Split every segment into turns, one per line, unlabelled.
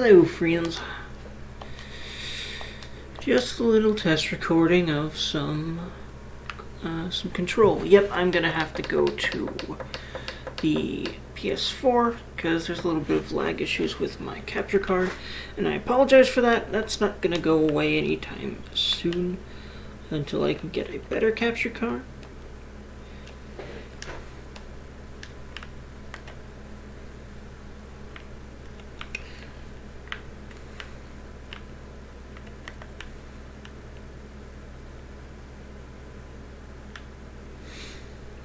Hello, friends. Just a little test recording of some control. Yep, I'm gonna have to go to the PS4 because there's a little bit of lag issues with my capture card, and I apologize for that. That's not gonna go away anytime soon until I can get a better capture card.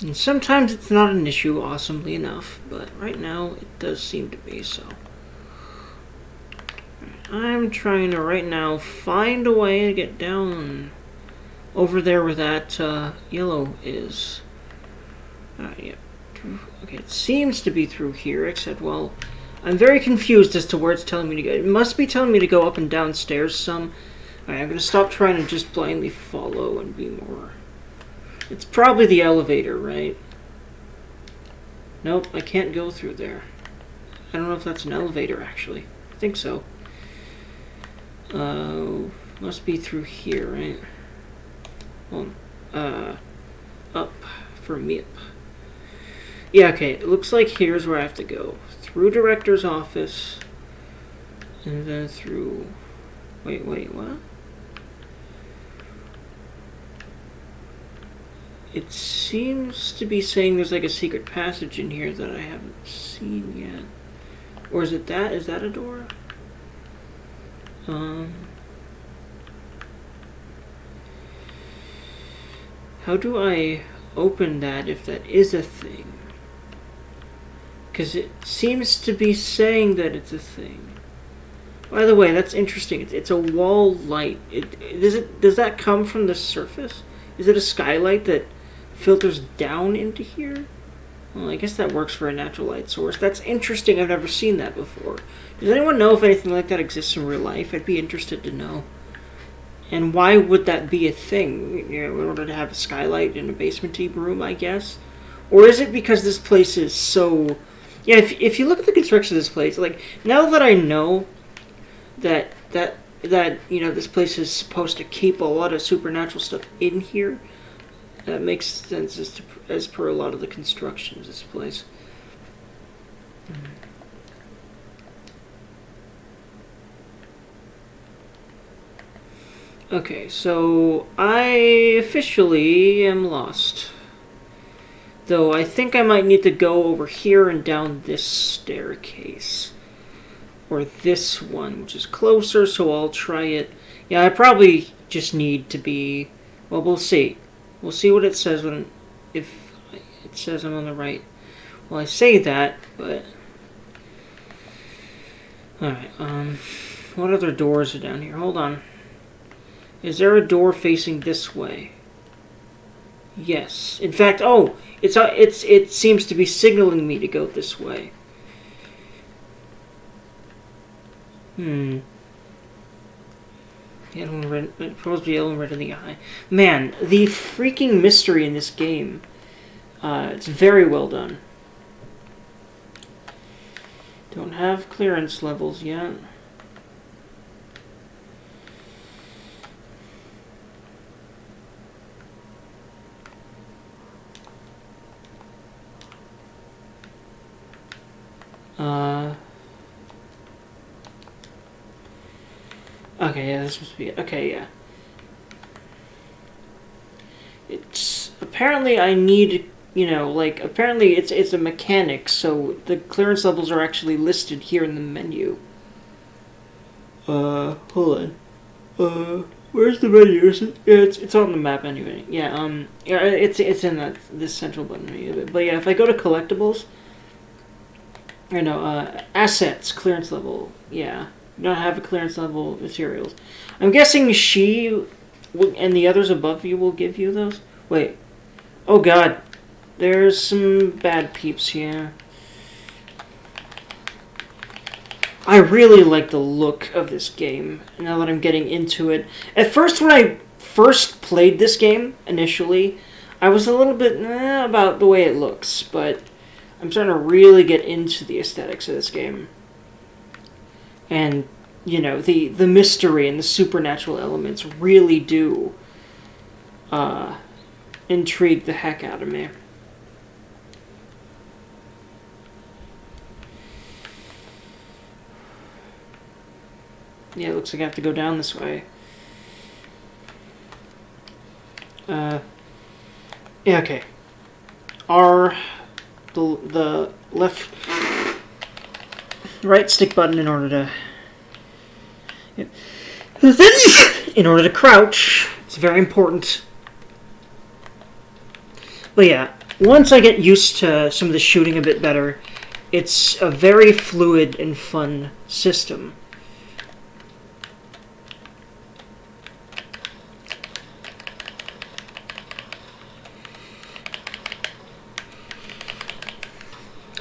And sometimes it's not an issue, awesomely enough, but right now it does seem to be so. I'm trying to right now find a way to get down over there where that yellow is. Yeah. Okay, it seems to be through here, except, well, I'm very confused as to where it's telling me to go. It must be telling me to go up and down stairs some. Alright, I'm going to stop trying to just blindly follow and be more... It's probably the elevator, right? Nope, I can't go through there. I don't know if that's an elevator, actually. I think so. Must be through here, right? Well, up for MIP. Yeah, okay, it looks like here's where I have to go. Through director's office, and then through... Wait, what? It seems to be saying there's like a secret passage in here that I haven't seen yet. Or is it that? Is that a door? How do I open that if that is a thing? Because it seems to be saying that it's a thing. By the way, that's interesting. It's a wall light. Does that come from the surface? Is it a skylight that filters down into here? Well, I guess that works for a natural light source. That's interesting. I've never seen that before. Does anyone know if anything like that exists in real life? I'd be interested to know. And why would that be a thing? You know, in order to have a skylight in a basement-y room, I guess? Or is it because this place is so... Yeah, if you look at the construction of this place, like, now that I know that you know, this place is supposed to keep a lot of supernatural stuff in here, that makes sense as per a lot of the construction of this place. Okay, so I officially am lost. Though I think I might need to go over here and down this staircase. Or this one, which is closer, so I'll try it. Yeah, I probably just need to be... Well, we'll see. We'll see what it says if it says I'm on the right. Well, I say that, but... Alright, what other doors are down here? Hold on. Is there a door facing this way? Yes. In fact, oh! It seems to be signaling me to go this way. Yellow and red, supposed to be yellow and red in the eye. Man, the freaking mystery in this game. It's very well done. Don't have clearance levels yet. Okay, yeah, this must be it. Okay, yeah. It's... Apparently I need, you know, like, apparently it's a mechanic, so the clearance levels are actually listed here in the menu. Hold on. Where's the menu? Is it? Yeah, it's on the map anyway. Yeah, yeah, it's in this central button menu. But yeah, if I go to collectibles, or no, assets, clearance level, yeah. Don't have a clearance level materials. I'm guessing she and the others above you will give you those? Wait. Oh god. There's some bad peeps here. I really like the look of this game, now that I'm getting into it. At first, when I first played this game, initially, I was a little bit about the way it looks, but I'm starting to really get into the aesthetics of this game. And, you know, the mystery and the supernatural elements really do intrigue the heck out of me. Yeah, it looks like I have to go down this way. Yeah, okay. R, the left, right stick button in order to, in order to crouch. It's very important. But yeah, once I get used to some of the shooting a bit better, it's a very fluid and fun system.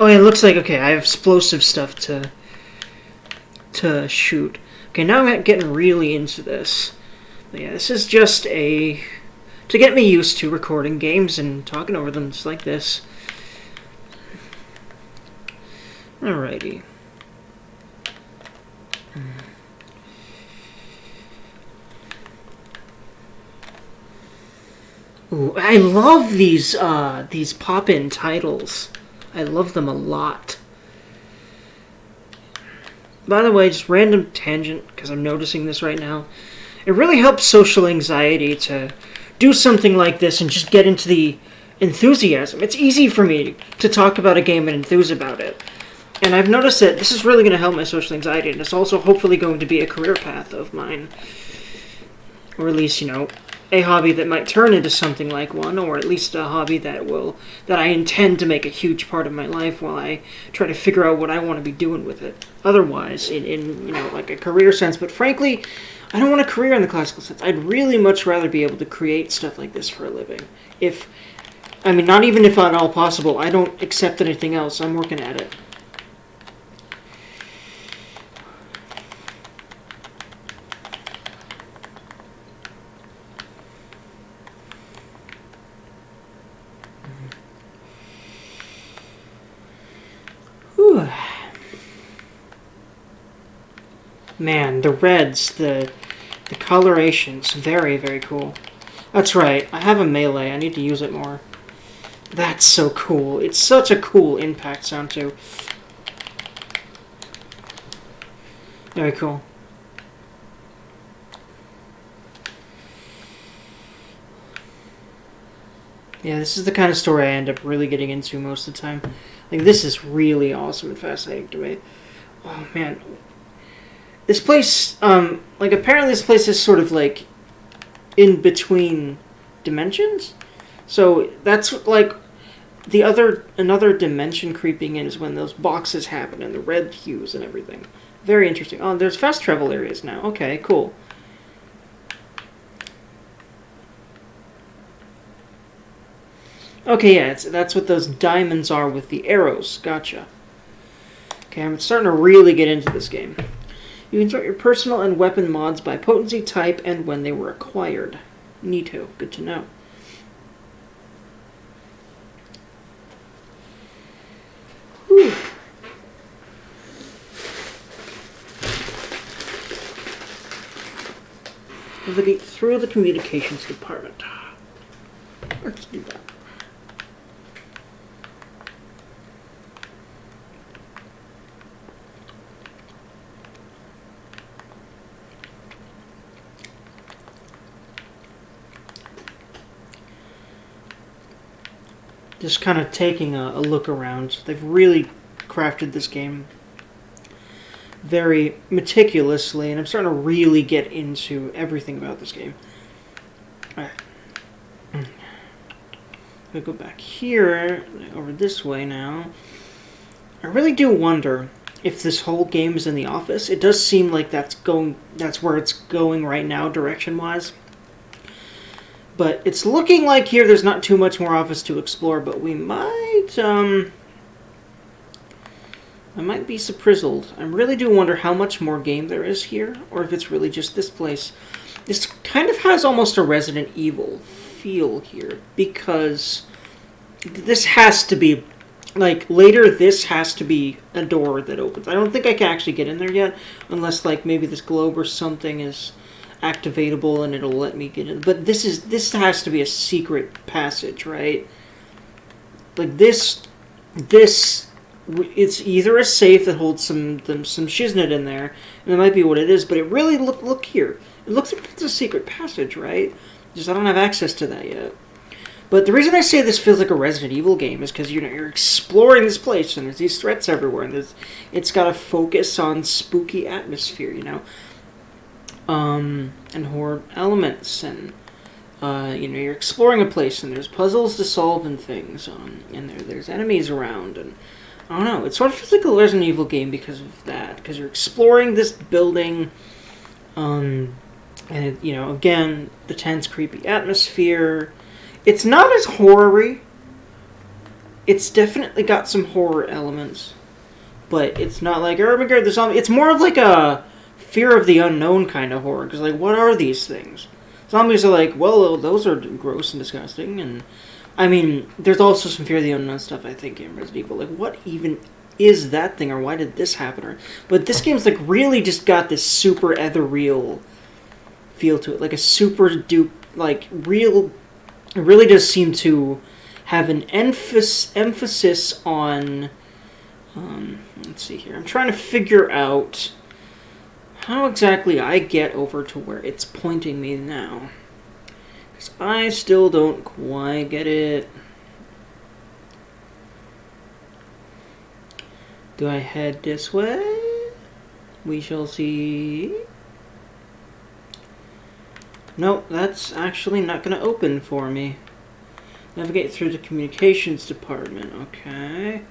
Oh, yeah, it looks like, okay, I have explosive stuff to shoot. Okay, now I'm getting really into this. But yeah, this is just to get me used to recording games and talking over them just like this. Alrighty. Ooh, I love these pop-in titles. I love them a lot. By the way, just random tangent, because I'm noticing this right now. It really helps social anxiety to do something like this and just get into the enthusiasm. It's easy for me to talk about a game and enthuse about it. And I've noticed that this is really going to help my social anxiety, and it's also hopefully going to be a career path of mine. Or at least, you know, a hobby that might turn into something like one, or at least a hobby that I intend to make a huge part of my life while I try to figure out what I want to be doing with it. Otherwise, in you know, like a career sense, but frankly, I don't want a career in the classical sense. I'd really much rather be able to create stuff like this for a living. Not even if at all possible, I don't accept anything else. I'm working at it. Whew. Man, the reds, the coloration's very, very cool. That's right, I have a melee, I need to use it more. That's so cool. It's such a cool impact sound too. Very cool. Yeah, this is the kind of story I end up really getting into most of the time. Like, this is really awesome and fascinating to me. Oh, man. This place, apparently this place is sort of, like, in between dimensions. So, that's, like, another dimension creeping in is when those boxes happen and the red hues and everything. Very interesting. Oh, there's fast travel areas now. Okay, cool. Okay, yeah, that's what those diamonds are with the arrows. Gotcha. Okay, I'm starting to really get into this game. You can sort your personal and weapon mods by potency, type, and when they were acquired. Neato. Good to know. Whew. Navigate through the communications department. Let's do that. Just kind of taking a look around. They've really crafted this game very meticulously, and I'm starting to really get into everything about this game. Alright. I'm going to go back here, over this way now. I really do wonder if this whole game is in the office. It does seem like that's where it's going right now, direction-wise. But it's looking like here there's not too much more office to explore, but we might, I might be surprised. I really do wonder how much more game there is here, or if it's really just this place. This kind of has almost a Resident Evil feel here, because this has to be like, later this has to be a door that opens. I don't think I can actually get in there yet, unless, like, maybe this globe or something is activatable and it'll let me get in. But this has to be a secret passage, right? Like, it's either a safe that holds some shiznit in there, and that might be what it is, but it really, look here. It looks like it's a secret passage, right? Just I don't have access to that yet. But the reason I say this feels like a Resident Evil game is because you're exploring this place and there's these threats everywhere, and it's got to focus on spooky atmosphere, and horror elements, and you're exploring a place and there's puzzles to solve and things, and there's enemies around, and I don't know. It sort of feels like a Resident Evil game because of that, because you're exploring this building, and again, the tense, creepy atmosphere. It's not as horror-y. It's definitely got some horror elements. But it's not like, oh my god, there's zombie. It's more of like a fear of the unknown kind of horror. Because, like, what are these things? Zombies are like, well, those are gross and disgusting. And, I mean, there's also some fear of the unknown stuff, I think, in Resident Evil. Like, what even is that thing? Or why did this happen? But this game's, like, really just got this super ethereal feel to it. Like a super dupe, like, real... It really does seem to have an emphasis on... let's see here. I'm trying to figure out how exactly I get over to where it's pointing me now. Because I still don't quite get it. Do I head this way? We shall see... Nope, that's actually not going to open for me. Navigate through the communications department. Okay.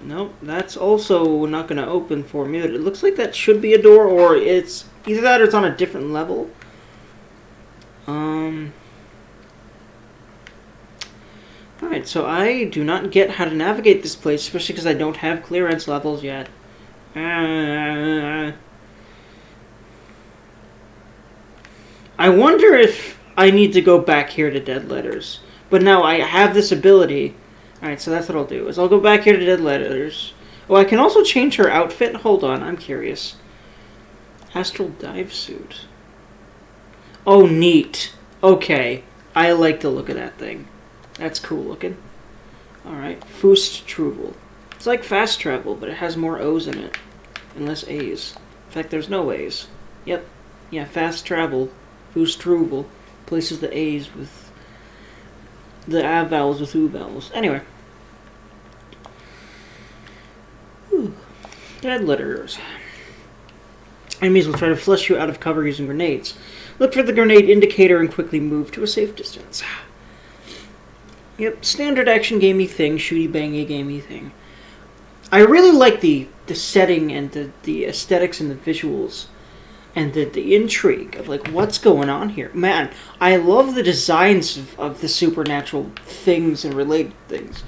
Nope, that's also not going to open for me. It looks like that should be a door, or it's either that or it's on a different level. Alright, so I do not get how to navigate this place, especially because I don't have clearance levels yet. I wonder if I need to go back here to Dead Letters. But now I have this ability. Alright, so that's what I'll do, is I'll go back here to Dead Letters. Oh, I can also change her outfit? Hold on, I'm curious. Astral dive suit. Oh, neat. Okay, I like the look of that thing. That's cool looking. Alright, Fust Truvel. It's like fast travel, but it has more O's in it. And less A's. In fact, there's no A's. Yep. Yeah, fast travel. Fust Truvel. Places the A's with... the A vowels with U vowels. Anyway. Whew. Dead Letters. Enemies will try to flush you out of cover using grenades. Look for the grenade indicator and quickly move to a safe distance. Yep, standard action gamey thing, shooty bangy gamey thing. I really like the setting and the aesthetics and the visuals and the intrigue of like what's going on here. Man, I love the designs of the supernatural things and related things.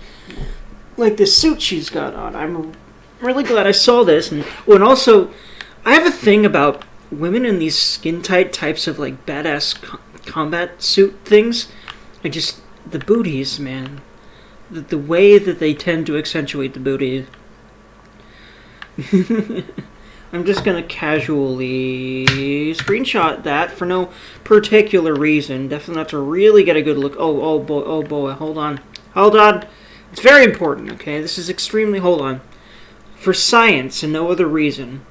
Like the suit she's got on. I'm really glad I saw this. And also, I have a thing about women in these skin-tight types of like badass combat suit things. The booties, man. The way that they tend to accentuate the booties. I'm just gonna casually screenshot that for no particular reason. Definitely not to really get a good look. Oh boy, hold on. It's very important, okay? This is extremely, hold on. For science and no other reason.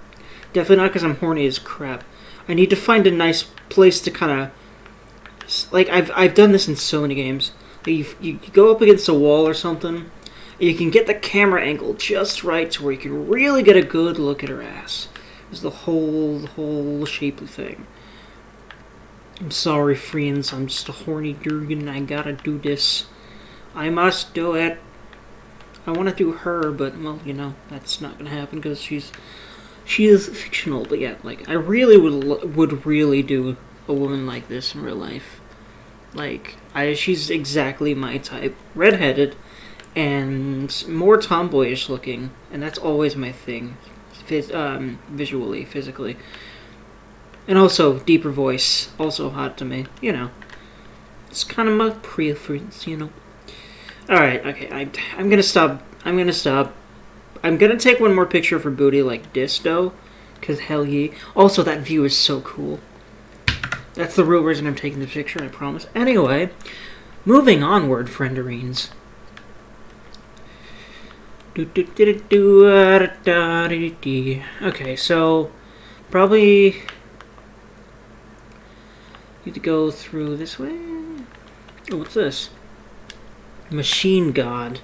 Definitely not because I'm horny as crap. I need to find a nice place to kind of... Like, I've done this in so many games. You go up against a wall or something, and you can get the camera angle just right to where you can really get a good look at her ass. It's the whole shapely thing. I'm sorry, friends. I'm just a horny dude, and I gotta do this. I must do it. I want to do her, but, well, that's not gonna happen because she is fictional. But yeah, like, I really would really do a woman like this in real life. Like, she's exactly my type. Redheaded, and more tomboyish looking, and that's always my thing. Visually, physically. And also, deeper voice. Also hot to me. You know. It's kind of my preference, you know. Alright, okay. I'm gonna stop. I'm gonna take one more picture for booty like this, though. Because hell yeah. Also, that view is so cool. That's the real reason I'm taking the picture, I promise. Anyway, moving onward, frienderines. Okay, so probably need to go through this way. Oh, what's this? Machine God.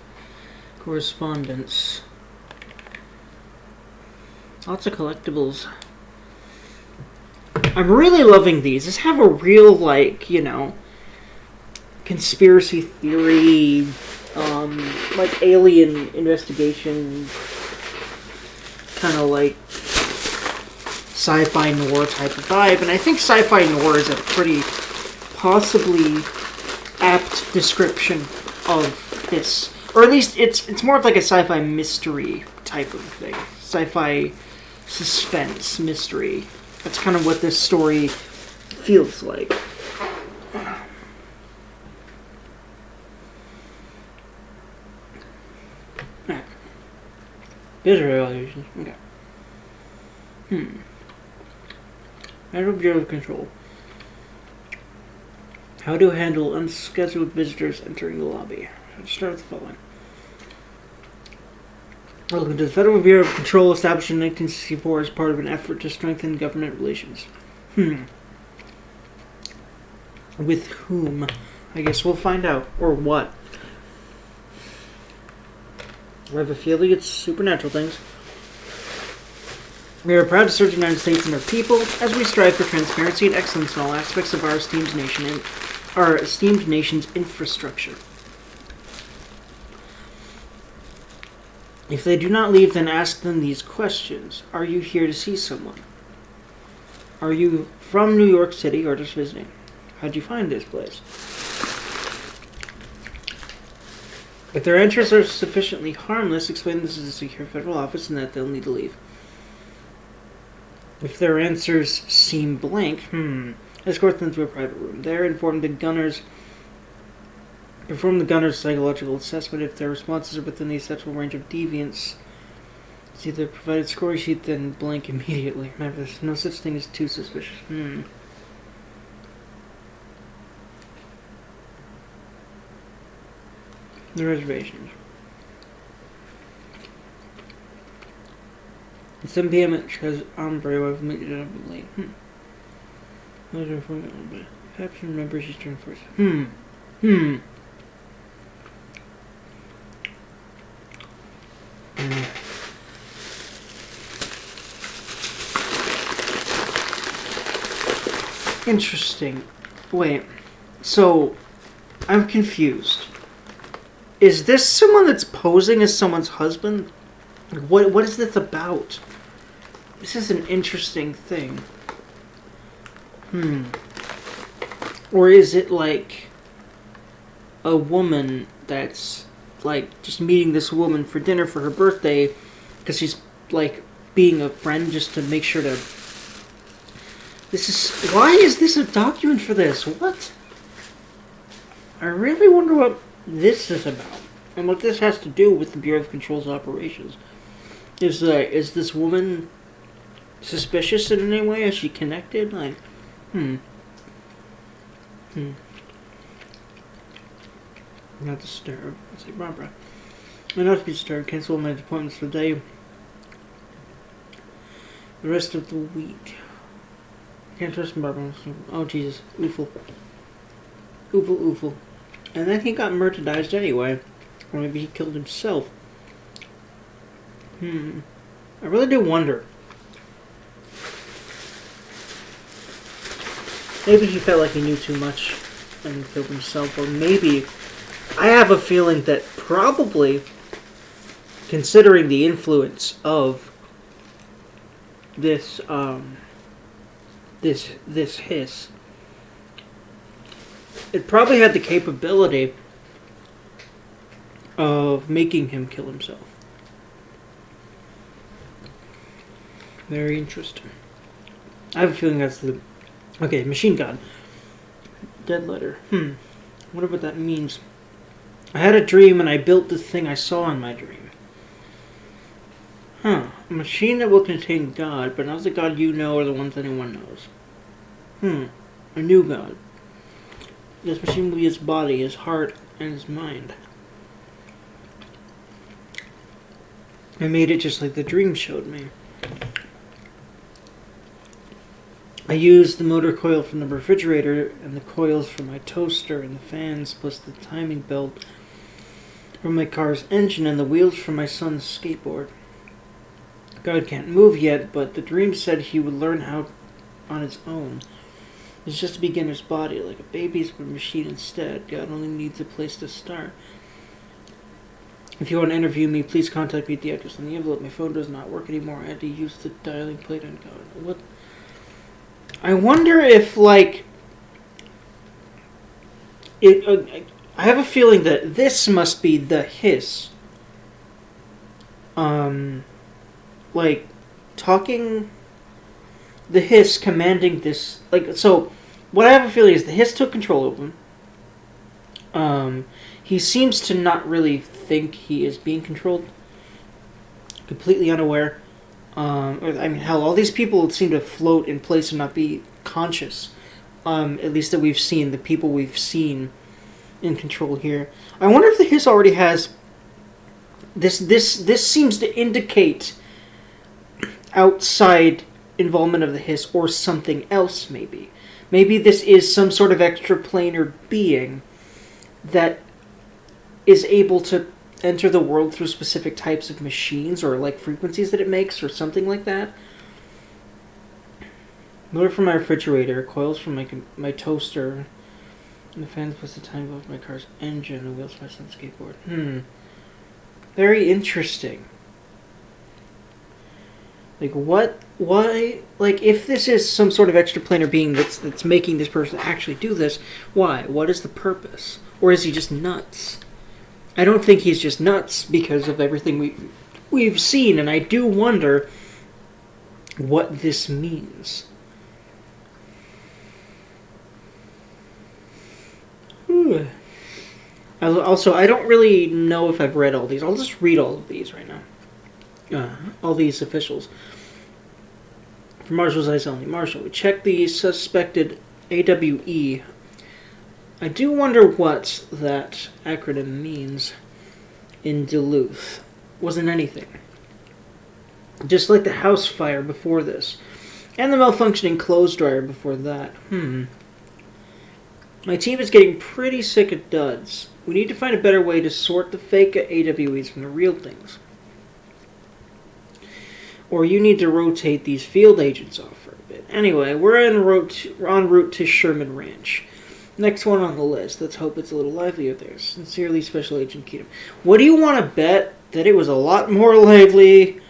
Correspondence. Lots of collectibles. I'm really loving these. These have a real, like, you know, conspiracy theory, like alien investigation, kind of like sci-fi noir type of vibe. And I think sci-fi noir is a pretty possibly apt description of this. Or at least it's more of like a sci-fi mystery type of thing. Sci-fi suspense mystery. That's kind of what this story feels like. Visitor evaluations. Okay. Federal Bureau of Control. How to handle unscheduled visitors entering the lobby. Let's start with the following. Welcome to the Federal Bureau of Control, established in 1964 as part of an effort to strengthen government relations. With whom? I guess we'll find out. Or what? I have a feeling it's supernatural things. We are proud to serve the United States and our people as we strive for transparency and excellence in all aspects of our esteemed nation and our esteemed nation's infrastructure. If they do not leave, then ask them these questions. Are you here to see someone? Are you from New York City or just visiting? How'd you find this place? If their answers are sufficiently harmless, explain this is a secure federal office and that they'll need to leave. If their answers seem blank, escort them to a private room. There, perform the gunner's psychological assessment. If their responses are within the acceptable range of deviance, see the provided scoring sheet, then blank immediately. Remember, there's no such thing as too suspicious. The reservations. At 7 p.m. it shows Ombre wife meeting up late. Perhaps remember she's turned first. Interesting. Wait. So, I'm confused. Is this someone that's posing as someone's husband? What is this about? This is an interesting thing. Or is it like a woman that's like just meeting this woman for dinner for her birthday because she's like being a friend just to make sure to... Why is this a document for this? What? I really wonder what this is about. And what this has to do with the Bureau of Control's operations. Is this woman suspicious in any way? Is she connected? Like, Not disturbed. Let's see, Barbara. I'm not to be disturbed. Cancel my appointments for the day. The rest of the week. Can't trust Barbara. Oh, Jesus. Oofle. Oofle. And then he got murderized anyway. Or maybe he killed himself. I really do wonder. Maybe he felt like he knew too much and killed himself. Or maybe... I have a feeling that probably, considering the influence of this, this hiss, it probably had the capability of making him kill himself. Very interesting. I have a feeling that's the... Okay, machine god. Dead letter. Wonder what that means. I had a dream and I built the thing I saw in my dream. A machine that will contain God, but not the God you know or the ones anyone knows. A new God. This machine will be his body, his heart, and his mind. I made it just like the dream showed me. I used the motor coil from the refrigerator and the coils from my toaster and the fans plus the timing belt from my car's engine and the wheels from my son's skateboard. God can't move yet, but the dream said he would learn how on his own. It's just a beginner's body, like a baby's but a machine instead. God only needs a place to start. If you want to interview me, please contact me at the address on the envelope. My phone does not work anymore. I had to use the dialing plate on God. What? I wonder if, like, I have a feeling that this must be the hiss. Like, talking, the hiss commanding this, like, so, what I have a feeling is the hiss took control of him. He seems to not really think he is being controlled. Completely unaware. Hell, all these people seem to float in place and not be conscious. At least that we've seen, the people we've seen in control here. I wonder if the hiss already has... This seems to indicate outside involvement of the hiss or something else, maybe. Maybe this is some sort of extraplanar being that is able to enter the world through specific types of machines or like frequencies that it makes or something like that. Motor from my refrigerator, coils from my toaster, and the fans plus the time of my car's engine, the wheels from my son's skateboard. Very interesting. Like, why, like, if this is some sort of extraplanar being that's making this person actually do this, why? What is the purpose? Or is he just nuts? I don't think he's just nuts because of everything we've seen, and I do wonder what this means. Also, I don't really know if I've read all these. I'll just read all of these right now. All these officials. For Marshall's eyes only. Marshall, we checked the suspected AWE. I do wonder what that acronym means in Duluth. Wasn't anything. Just like the house fire before this. And the malfunctioning clothes dryer before that. My team is getting pretty sick of duds. We need to find a better way to sort the fake AWEs from the real things. Or you need to rotate these field agents off for a bit. Anyway, we're en route to Sherman Ranch. Next one on the list. Let's hope it's a little livelier there. Sincerely, Special Agent Keatum. What do you want to bet that it was a lot more lively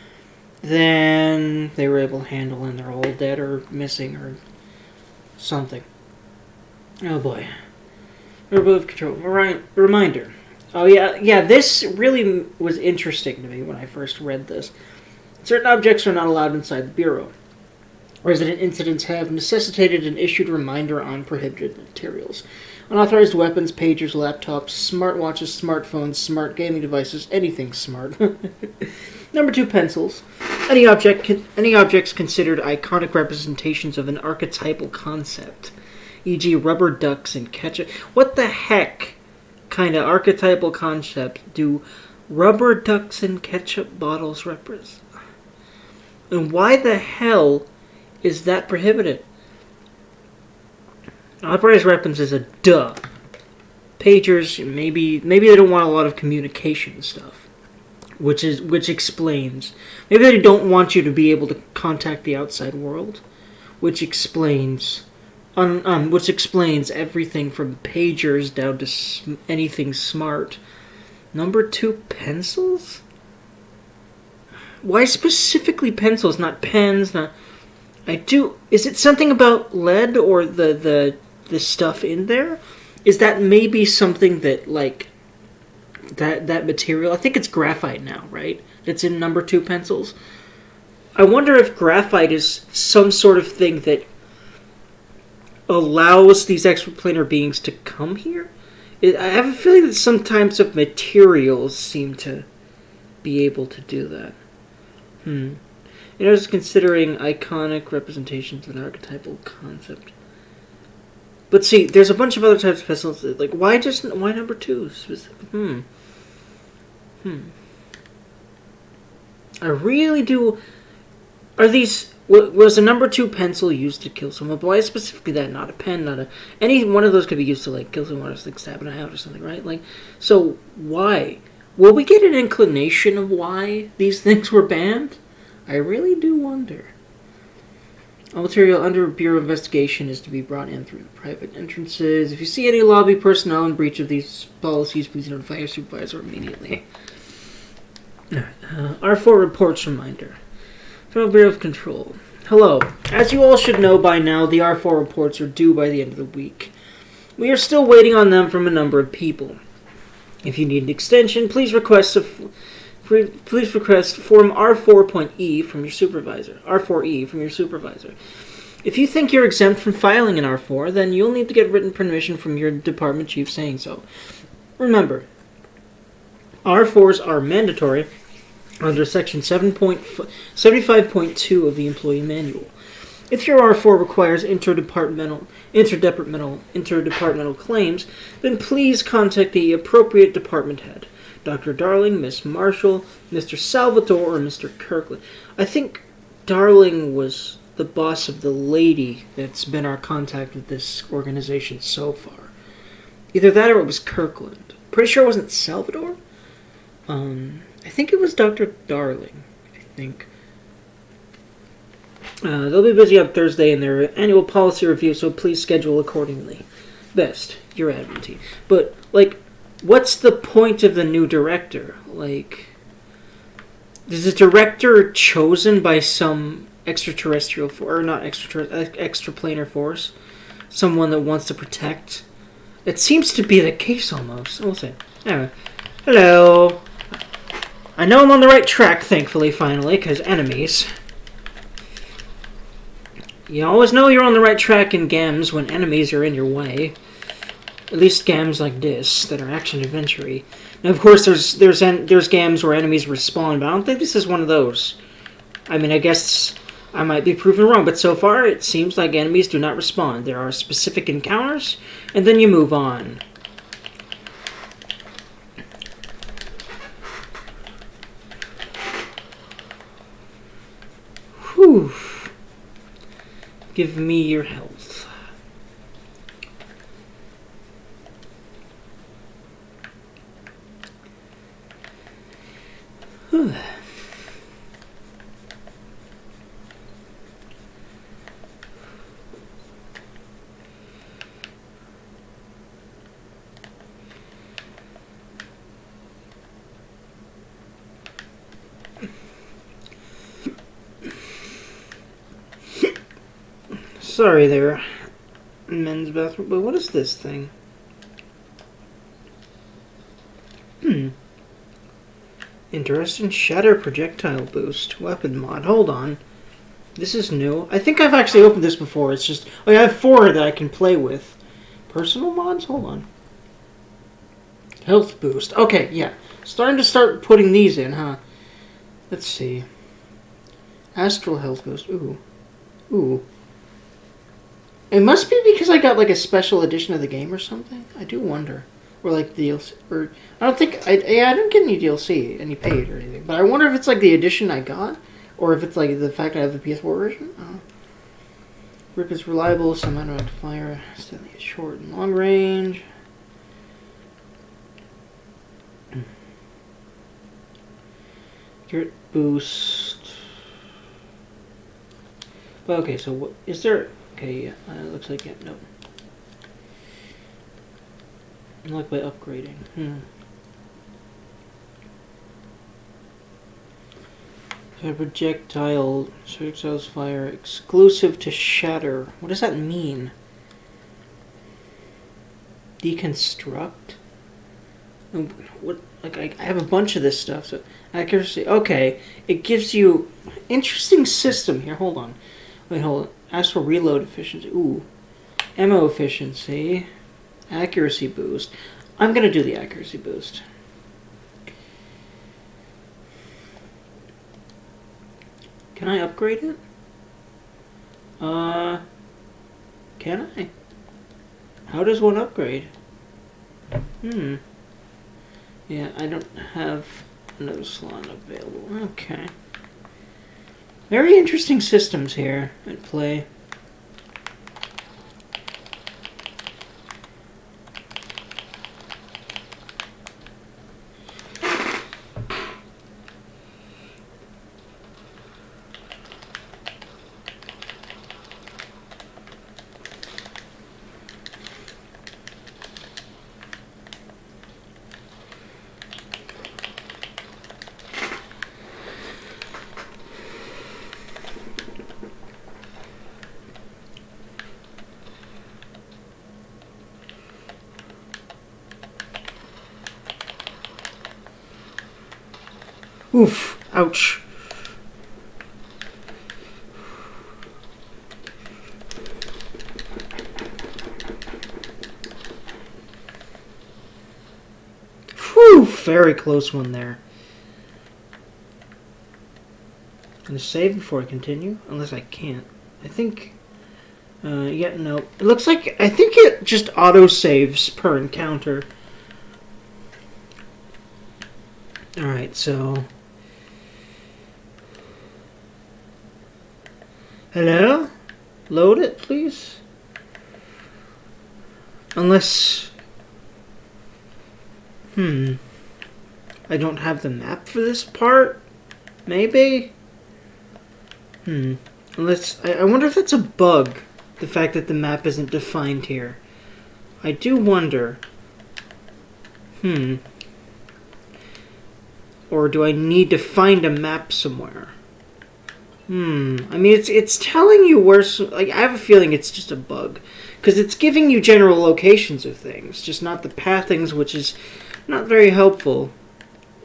than they were able to handle and they're all dead or missing or something? Oh boy. We're above control. Reminder. Oh yeah, this really was interesting to me when I first read this. Certain objects are not allowed inside the Bureau. Resident incidents have necessitated an issued reminder on prohibited materials. Unauthorized weapons, pagers, laptops, smartwatches, smartphones, smart gaming devices, anything smart. Number 2, pencils. Any objects considered iconic representations of an archetypal concept, e.g. rubber ducks and ketchup. What the heck kind of archetypal concept do rubber ducks and ketchup bottles represent? And why the hell is that prohibited? Unauthorized weapons is a duh. Pagers, maybe they don't want a lot of communication stuff, which explains. Maybe they don't want you to be able to contact the outside world, which explains everything from pagers down to anything smart. Number 2, pencils. Why specifically pencils, not pens? Not. Is it something about lead or the stuff in there? Is that maybe something that, like, that material? I think it's graphite now, right? That's in number 2 pencils. I wonder if graphite is some sort of thing that allows these extraplanar beings to come here. I have a feeling that some types of materials seem to be able to do that. It was considering iconic representations of an archetypal concept. But see, there's a bunch of other types of pestilence. Like, why number 2? I really do. Are these? Was a number 2 pencil used to kill someone? But why specifically that? Not a pen, not a. Any one of those could be used to, like, kill someone or, like, stab an eye out or something, right? Like, so why? Will we get an inclination of why these things were banned? I really do wonder. All material under Bureau investigation is to be brought in through the private entrances. If you see any lobby personnel in breach of these policies, please notify your supervisor immediately. R4 reports reminder. Federal Bureau of Control. Hello. As you all should know by now, the R4 reports are due by the end of the week. We are still waiting on them from a number of people. If you need an extension, please request Form R4.E from your supervisor. R4E from your supervisor. If you think you're exempt from filing an R4, then you'll need to get written permission from your department chief saying so. Remember, R4s are mandatory under Section 75.2 of the Employee Manual. If your R4 requires interdepartmental claims, then please contact the appropriate department head. Dr. Darling, Miss Marshall, Mr. Salvatore, or Mr. Kirkland. I think Darling was the boss of the lady that's been our contact with this organization so far. Either that or it was Kirkland. Pretty sure it wasn't Salvatore? I think it was Dr. Darling. I think. They'll be busy on Thursday in their annual policy review, so please schedule accordingly. Best, your admiralty. But, like, what's the point of the new director? Like, is the director chosen by some extraterrestrial or not extraplanar force? Someone that wants to protect? It seems to be the case almost. We'll see. Anyway, hello. I know I'm on the right track, thankfully, finally, because enemies. You always know you're on the right track in games when enemies are in your way. At least games like this that are action-adventure-y. Now, of course, there's games where enemies respawn, but I don't think this is one of those. I mean, I guess I might be proven wrong, but so far it seems like enemies do not respawn. There are specific encounters, and then you move on. Whew. Give me your health. Whew. Sorry there, men's bathroom, but what is this thing? Interesting. Shatter projectile boost. Weapon mod. Hold on. This is new. I think I've actually opened this before. It's just... Oh, yeah, I have 4 that I can play with. Personal mods? Hold on. Health boost. Okay, yeah. Start putting these in, huh? Let's see. Astral health boost. Ooh. Ooh. It must be because I got like a special edition of the game or something. I do wonder. Or like DLC. Or I don't think I didn't get any DLC, any paid or anything. But I wonder if it's like the edition I got, or if it's like the fact I have the PS4 version. Oh. Grip is reliable. Some amount of fire. Steadily short and long range. Accurate boost. Okay, so what is there? Okay, yeah, looks like it. No. Unlock by upgrading. Projectiles fire exclusive to shatter. What does that mean? Deconstruct? What? Like I have a bunch of this stuff. So accuracy. Okay, it gives you interesting system here. Hold on. Wait, hold on. Ask for reload efficiency. Ooh, ammo efficiency, accuracy boost. I'm gonna do the accuracy boost. Can I upgrade it? Can I? How does one upgrade? Yeah, I don't have another slot available. Okay. Very interesting systems here at play. Oof. Ouch. Whew. Very close one there. I'm gonna save before I continue, unless I can't. I think. Yeah, no. It looks like I think it just auto saves per encounter. All right, so. Hello? Load it, please. Unless... I don't have the map for this part? Maybe? Unless... I wonder if that's a bug. The fact that the map isn't defined here. I do wonder. Or do I need to find a map somewhere? I mean, it's telling you where... Like, I have a feeling it's just a bug. Because it's giving you general locations of things. Just not the pathings, which is not very helpful.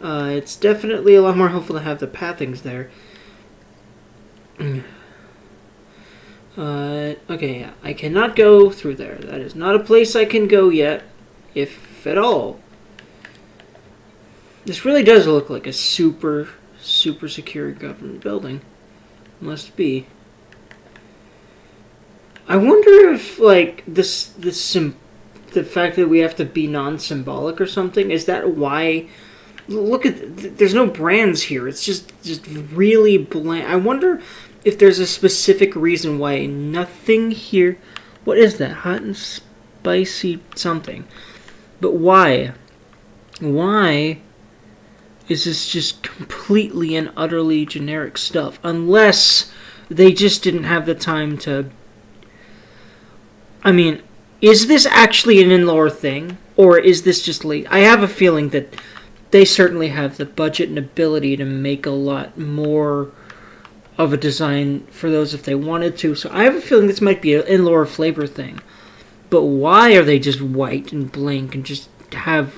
It's definitely a lot more helpful to have the pathings there. Okay, yeah. I cannot go through there. That is not a place I can go yet. If at all. This really does look like a super secure government building. Must be. I wonder if, like, the fact that we have to be non-symbolic or something, is that why... Look at... There's no brands here. It's just really bland. I wonder if there's a specific reason why nothing here... What is that? Hot and spicy something. But why? Why is this just completely and utterly generic stuff? Unless they just didn't have the time to... I mean, is this actually an in-lore thing? Or is this just late? I have a feeling that they certainly have the budget and ability to make a lot more of a design for those if they wanted to. So I have a feeling this might be an in-lore flavor thing. But why are they just white and blank and just have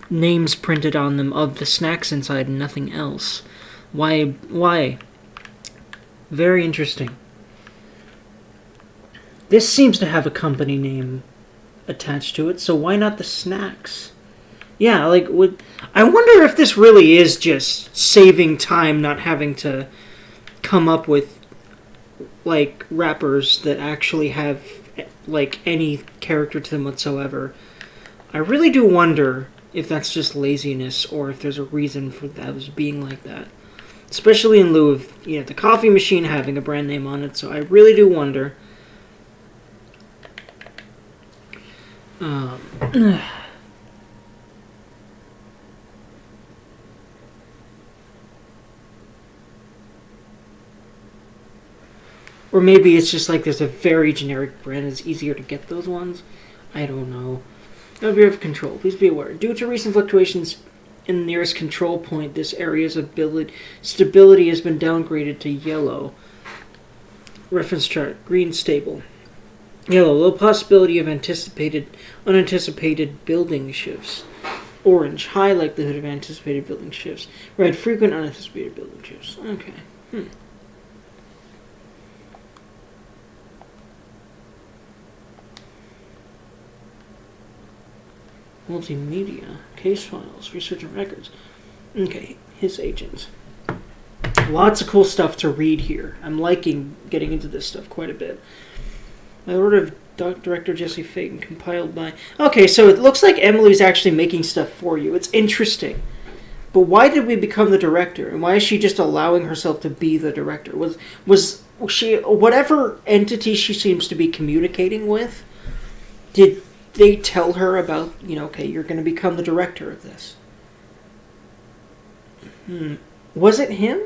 names printed on them of the snacks inside and nothing else? Why? Very interesting. This seems to have a company name attached to it, so why not the snacks? Yeah, like, I wonder if this really is just saving time, not having to come up with, like, wrappers that actually have, like, any character to them whatsoever. I really do wonder if that's just laziness or if there's a reason for those being like that. Especially in lieu of, the coffee machine having a brand name on it, so I really do wonder. Or maybe it's just like there's a very generic brand. It's easier to get those ones. I don't know. Now, Bureau of Control. Please be aware. Due to recent fluctuations in the nearest control point, this area's stability has been downgraded to yellow. Reference chart. Green, stable. Yellow, low possibility of unanticipated building shifts. Orange, high likelihood of anticipated building shifts. Red, frequent unanticipated building shifts. Okay. Multimedia, case files, research and records. Okay, his agents. Lots of cool stuff to read here. I'm liking getting into this stuff quite a bit. By order of Director Jesse Faden, compiled by... Okay, so it looks like Emily's actually making stuff for you. It's interesting. But why did we become the director? And why is she just allowing herself to be the director? Was she... Whatever entity she seems to be communicating with, did they tell her about, okay, you're going to become the director of this? Was it him?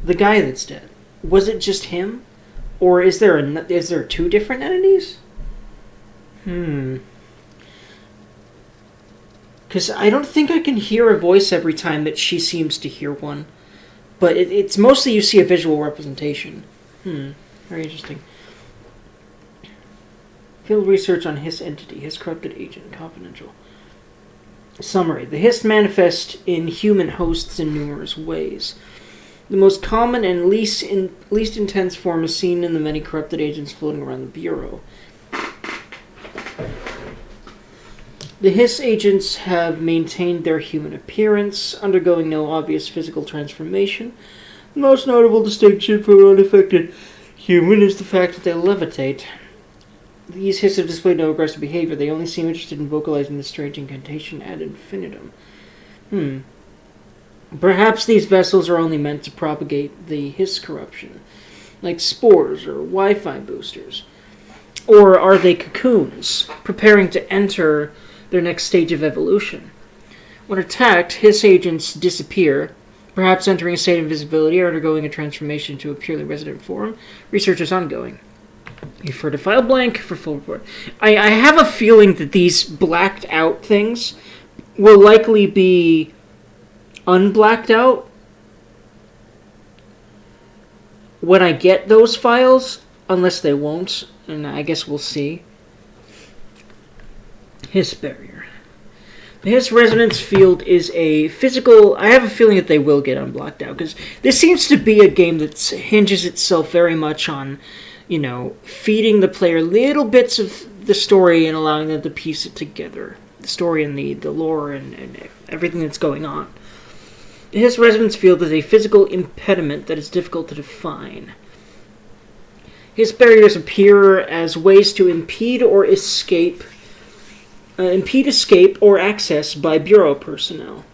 The guy that's dead. Was it just him? Or is there two different entities? Because I don't think I can hear a voice every time that she seems to hear one. But it's mostly you see a visual representation. Very interesting. Field research on Hiss entity, Hiss corrupted agent, confidential. Summary. The Hiss manifest in human hosts in numerous ways. The most common and least intense form is seen in the many corrupted agents floating around the Bureau. The Hiss agents have maintained their human appearance, undergoing no obvious physical transformation. The most notable distinction from an unaffected human is the fact that they levitate. These Hiss have displayed no aggressive behavior. They only seem interested in vocalizing the strange incantation ad infinitum. Perhaps these vessels are only meant to propagate the Hiss corruption, like spores or Wi-Fi boosters. Or are they cocoons, preparing to enter their next stage of evolution? When attacked, Hiss agents disappear, perhaps entering a state of invisibility or undergoing a transformation to a purely resident form. Research is ongoing. Refer to file blank for full report. I have a feeling that these blacked out things will likely be unblacked out when I get those files, unless they won't, and I guess we'll see. Hiss barrier. The Hiss resonance field is a physical... I have a feeling that they will get unblocked out, because this seems to be a game that hinges itself very much on, feeding the player little bits of the story and allowing them to piece it together. The story and the lore and everything that's going on. The Hiss resonance field is a physical impediment that is difficult to define. Hiss barriers appear as ways to impede escape or access by Bureau personnel.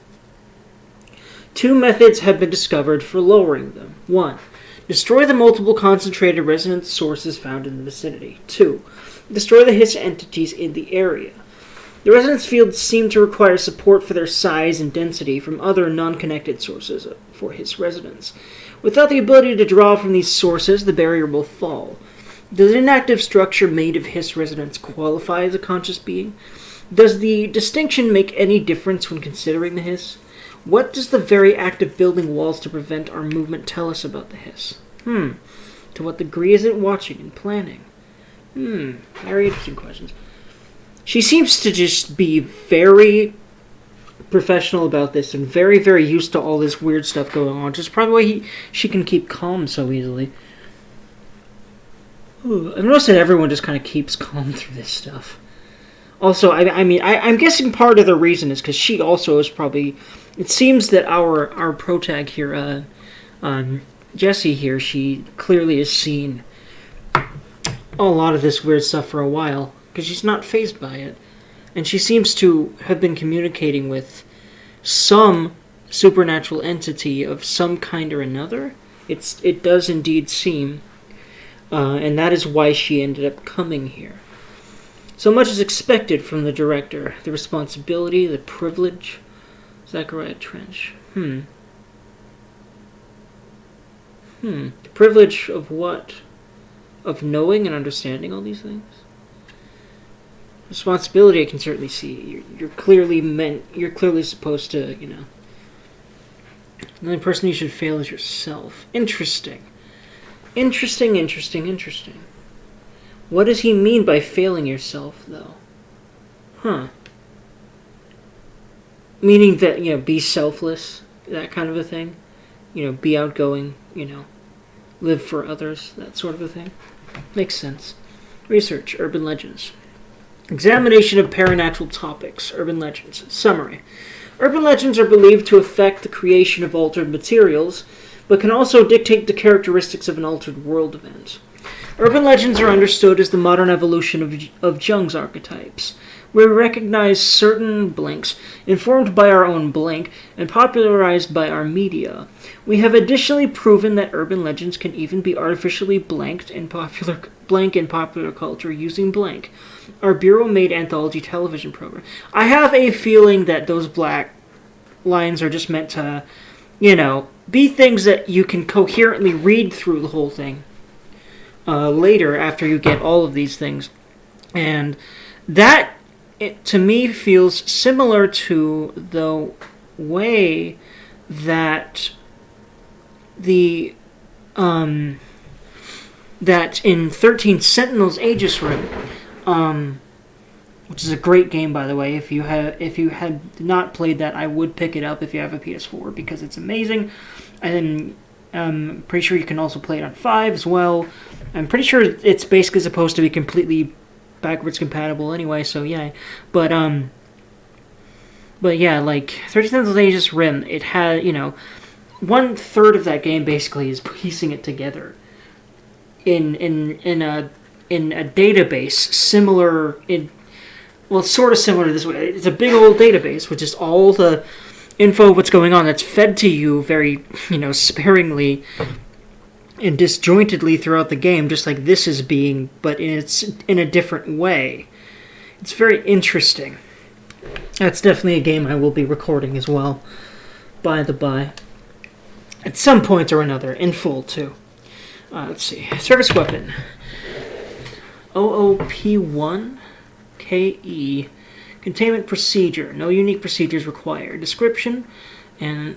Two methods have been discovered for lowering them. 1. Destroy the multiple concentrated resonance sources found in the vicinity. 2. Destroy the Hiss entities in the area. The resonance fields seem to require support for their size and density from other non-connected sources for Hiss resonance. Without the ability to draw from these sources, the barrier will fall. Does an inactive structure made of Hiss resonance qualify as a conscious being? Does the distinction make any difference when considering the Hiss? What does the very act of building walls to prevent our movement tell us about the Hiss? To what degree is it watching and planning? Very interesting questions. She seems to just be very professional about this and very, very used to all this weird stuff going on, which is probably why she can keep calm so easily. I've noticed that everyone just kind of keeps calm through this stuff. Also, I'm guessing part of the reason is because she also is probably... It seems that our protag here, Jessie here, she clearly has seen a lot of this weird stuff for a while, because she's not fazed by it. And she seems to have been communicating with some supernatural entity of some kind or another. It does indeed seem, and that is why she ended up coming here. So much is expected from the director. The responsibility, the privilege. Zachariah Trench. The privilege of what? Of knowing and understanding all these things? Responsibility I can certainly see. You're clearly supposed to, the only person you should fail is yourself. Interesting. Interesting. What does he mean by failing yourself, though? Huh. Meaning that, be selfless, that kind of a thing. Be outgoing, live for others, that sort of a thing. Makes sense. Research, urban legends. Examination of paranatural topics, urban legends. Summary. Urban legends are believed to affect the creation of altered materials, but can also dictate the characteristics of an altered world event. Urban legends are understood as the modern evolution of Jung's archetypes. We recognize certain blanks, informed by our own blank, and popularized by our media. We have additionally proven that urban legends can even be artificially blanked in popular culture using blank, our Bureau-made anthology television program. I have a feeling that those black lines are just meant to, be things that you can coherently read through the whole thing later after you get all of these things. And that, to me, feels similar to the way that that in 13 Sentinels Aegis Rim, which is a great game, by the way. If you had not played that, I would pick it up if you have a PS4 because it's amazing. And I'm pretty sure you can also play it on 5 as well. I'm pretty sure it's basically supposed to be completely backwards compatible anyway, so yeah. But yeah, like 13 Sentinels Aegis Rim, it had, 1/3 of that game basically is piecing it together in a database similar sort of similar to this way. It's a big old database with just all the info of what's going on that's fed to you very, sparingly and disjointedly throughout the game, just like this is being, but it's in a different way. It's very interesting. That's definitely a game I will be recording as well, by the by. At some point or another, in full, too. Let's see. Service weapon. OOP-1KE. Containment procedure. No unique procedures required. Description and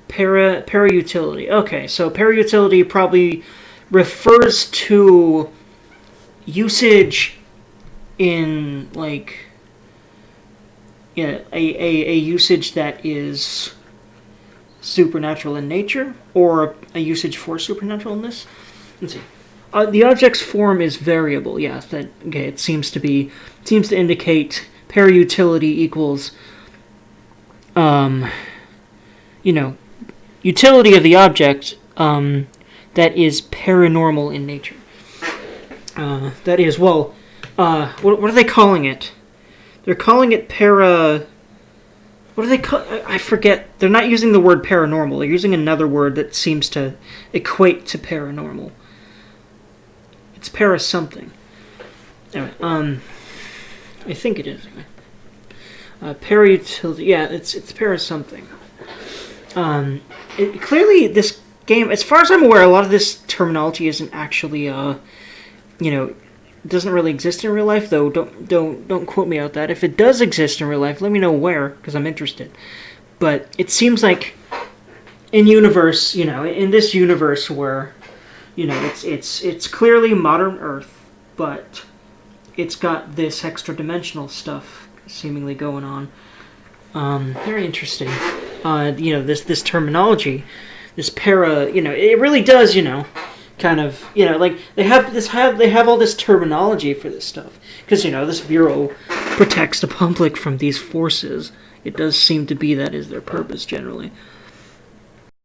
para-utility. Okay, so para-utility probably refers to usage in, like, a usage that is supernatural in nature, or a usage for supernaturalness. Let's see. The object's form is variable. Yes, it seems to indicate para-utility equals, utility of the object that is paranormal in nature. That is, what are they calling it? They're calling it para... What do they call... I forget. They're not using the word paranormal. They're using another word that seems to equate to paranormal. It's para something. Anyway, I think it is. Para-utility... Yeah, it's para something. Clearly, this game, as far as I'm aware, a lot of this terminology isn't actually, doesn't really exist in real life, though. Don't quote me out that. If it does exist in real life, let me know where, because I'm interested. But it seems like in this universe where, it's clearly modern Earth, but it's got this extra-dimensional stuff seemingly going on. Very interesting. This terminology, this para, it really does, kind of, like they have all this terminology for this stuff because this bureau protects the public from these forces. It does seem to be that is their purpose generally.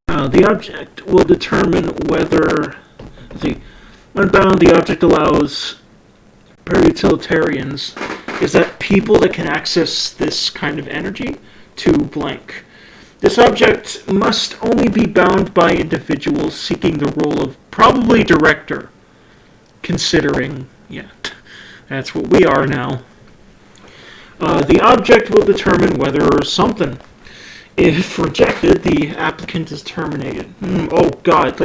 The object will determine whether when bound, the object allows para-utilitarians is that people that can access this kind of energy to blank. This object must only be bound by individuals seeking the role of probably director, considering, that's what we are now. The object will determine whether something. If rejected, the applicant is terminated. Oh God,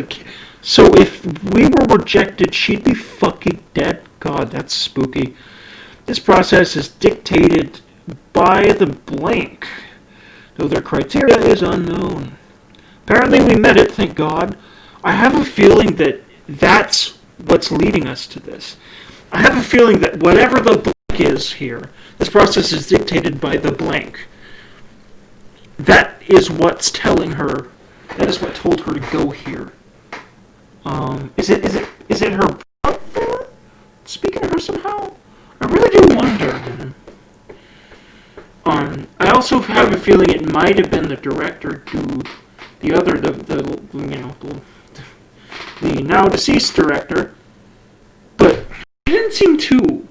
so if we were rejected, she'd be fucking dead? God, that's spooky. This process is dictated by the blank, though their criteria is unknown. Apparently we met it, thank God. I have a feeling that that's what's leading us to this. I have a feeling that whatever the blank blank is here. This process is dictated by the blank. That is what's telling her. That is what told her to go here. Is it her brother speaking to her somehow? I really do wonder. I also have a feeling it might have been the director to the other, the now deceased director, but he didn't seem too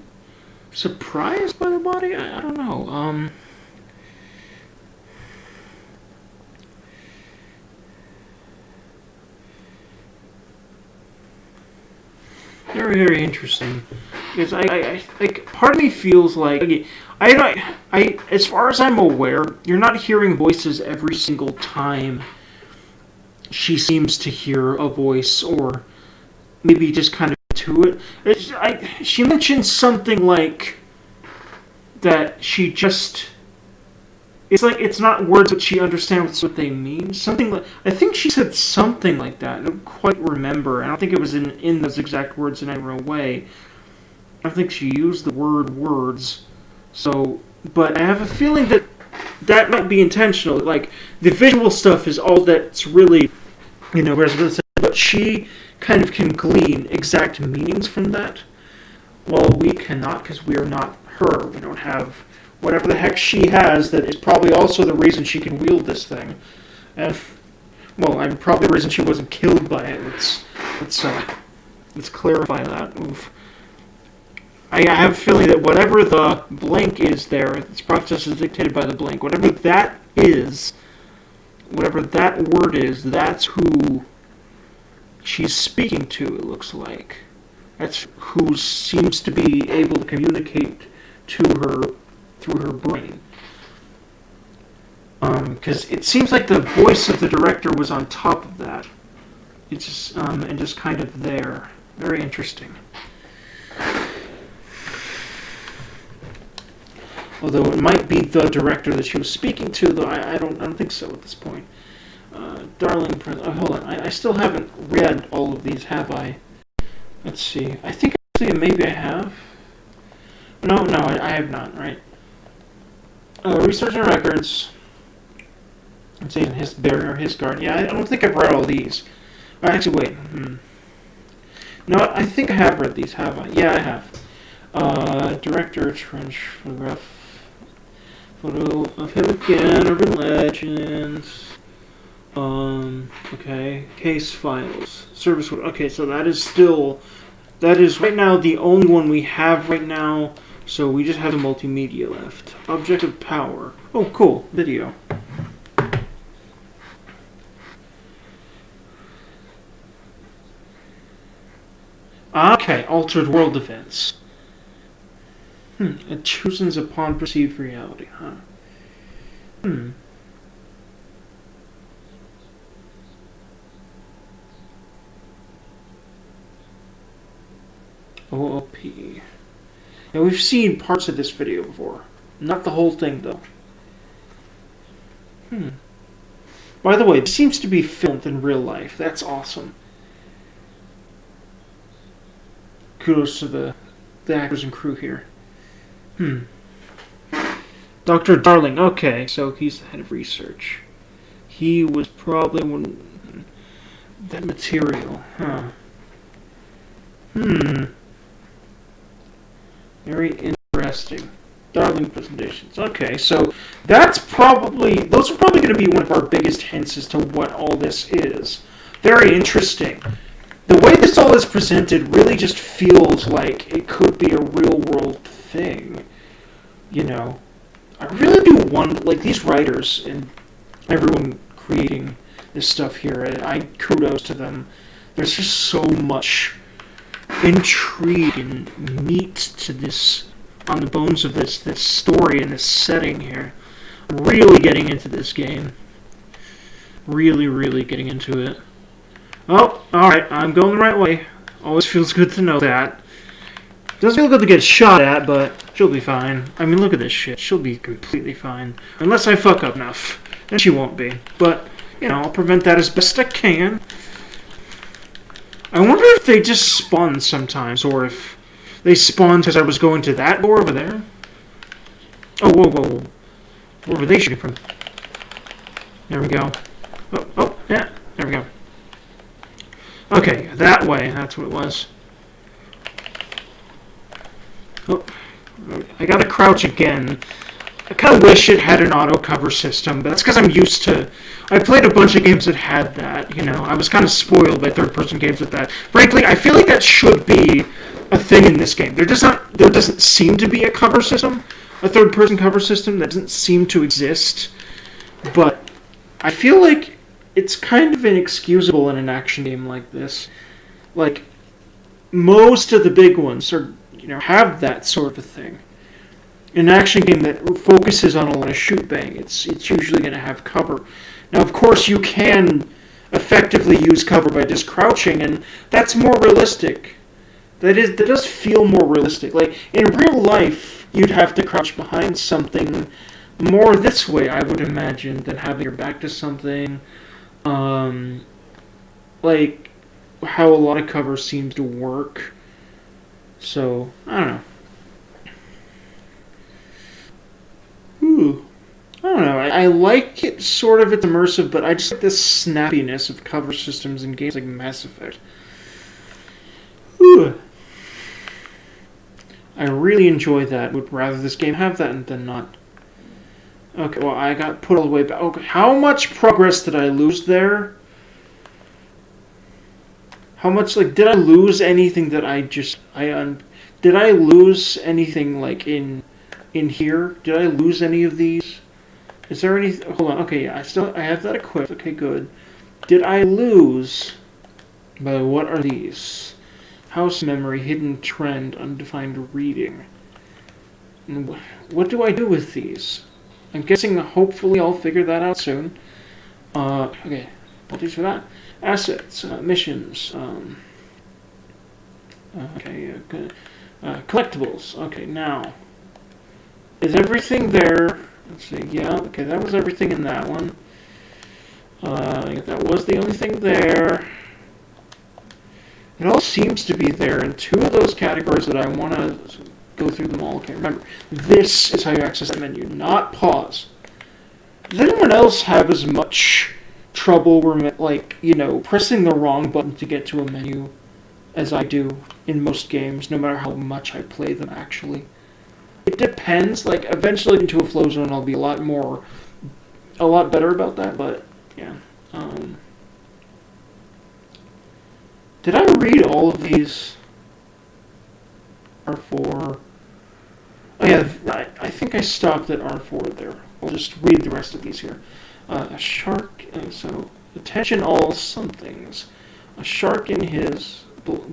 surprised by the body. I don't know. Very, very interesting. Because I like, part of me feels like, as far as I'm aware, you're not hearing voices every single time she seems to hear a voice, or maybe just kind of to it. She mentioned something like that she just. It's like it's not words, but she understands what they mean. Something like, I think she said something like that. I don't quite remember. I don't think it was in those exact words in any real way. I don't think she used the word words. So, but I have a feeling that might be intentional. Like, the visual stuff is all that's really, but she kind of can glean exact meanings from that. Well, we cannot, because we are not her. We don't have whatever the heck she has that is probably also the reason she can wield this thing. And, probably the reason she wasn't killed by it. Let's clarify that. Oof. I have a feeling that whatever the blank is there, this process is dictated by the blank. Whatever that is, whatever that word is, that's who she's speaking to, it looks like. That's who seems to be able to communicate to her through her brain. Because it seems like the voice of the director was on top of that. It's just, and just kind of there. Very interesting. Although it might be the director that she was speaking to, though I don't think so at this point. Darling, hold on. I still haven't read all of these, have I? Let's see. I think actually maybe I have. No, I have not. Right. Research and records. Let's see, his barrier, his guard. Yeah, I don't think I've read all these. Actually, wait. No, I think I have read these. Have I? Yeah, I have. Director, trench, photograph. Photo of him again, urban legends. Okay. Case files. Service. Okay, so that is right now the only one we have right now. So we just have the multimedia left. Object of power. Oh, cool. Video. Okay, altered world events. It chooses upon perceived reality, huh? OOP. Now, we've seen parts of this video before. Not the whole thing, though. By the way, it seems to be filmed in real life. That's awesome. Kudos to the actors and crew here. Dr. Darling. Okay, so he's the head of research. He was probably one... that material, huh? Very interesting. Darling presentations. Okay, so those are probably going to be one of our biggest hints as to what all this is. Very interesting. The way this all is presented really just feels like it could be a real-world thing. I really do wonder, like, these writers and everyone creating this stuff here, I kudos to them. There's just so much intrigue and meat to this, on the bones of this story and this setting here. I'm really getting into this game. Really, really getting into it. Oh, alright, I'm going the right way. Always feels good to know that. Doesn't feel good to get shot at, but she'll be fine. I mean, look at this shit. She'll be completely fine. Unless I fuck up enough. And she won't be. But, I'll prevent that as best I can. I wonder if they just spawn sometimes, or if They spawned because I was going to that door over there. Oh, whoa, whoa, whoa. Where were they shooting from? There we go. Oh, yeah. There we go. Okay, that way. That's what it was. Oh, I gotta crouch again. I kind of wish it had an auto cover system, but that's because I'm used to... I played a bunch of games that had that, you know. I was kind of spoiled by third-person games with that. Frankly, I feel like that should be a thing in this game. There doesn't seem to be a cover system, a third-person cover system that doesn't seem to exist, but I feel like it's kind of inexcusable in an action game like this. Like, most of the big ones are, you know, have that sort of thing. In an action game that focuses on a lot of shoot-bang, it's usually going to have cover. Now, of course, you can effectively use cover by just crouching, and that's more realistic. That does feel more realistic. Like, in real life, you'd have to crouch behind something more this way, I would imagine, than having your back to something. Like, how a lot of cover seems to work. So, I don't know. I don't know. I like it, sort of, it's immersive, but I just like the snappiness of cover systems in games like Mass Effect. I really enjoy that. Would rather this game have that than not. Okay, well, I got put all the way back. Okay, how much progress did I lose there? How much, like, did I lose anything that did I lose anything, like, in here? Did I lose any of these? Is there any... Hold on. Okay, yeah, I have that equipped. Okay, good. Did I lose... But what are these? House memory, hidden trend, undefined reading. And what do I do with these? I'm guessing hopefully I'll figure that out soon. Okay, these for that. Assets, missions, collectibles. Okay, now... Is everything there? Let's see, yeah, okay, that was everything in that one. That was the only thing there. It all seems to be there in two of those categories that I want to go through them all. Okay, remember, this is how you access the menu, not pause. Does anyone else have as much trouble, like, you know, pressing the wrong button to get to a menu as I do in most games, no matter how much I play them, actually? It depends. Like, eventually into a flow zone, I'll be a lot better about that, but, yeah. Did I read all of these? R4. Oh, yeah, I think I stopped at R4 there. I'll just read the rest of these here. A shark, so, attention all somethings. A shark in his...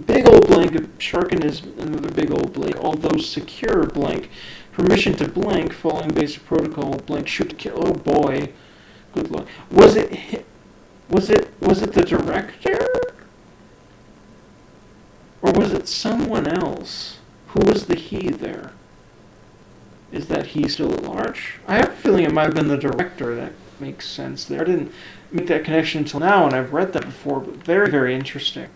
Big old blank, a shark in his another big old blank, although secure blank, permission to blank, following basic protocol, blank, shoot to kill, oh boy, good luck. Was it the director? Or was it someone else? Who was the he there? Is that he still at large? I have a feeling it might have been the director. That makes sense there. I didn't make that connection until now, and I've read that before, but very, very interesting.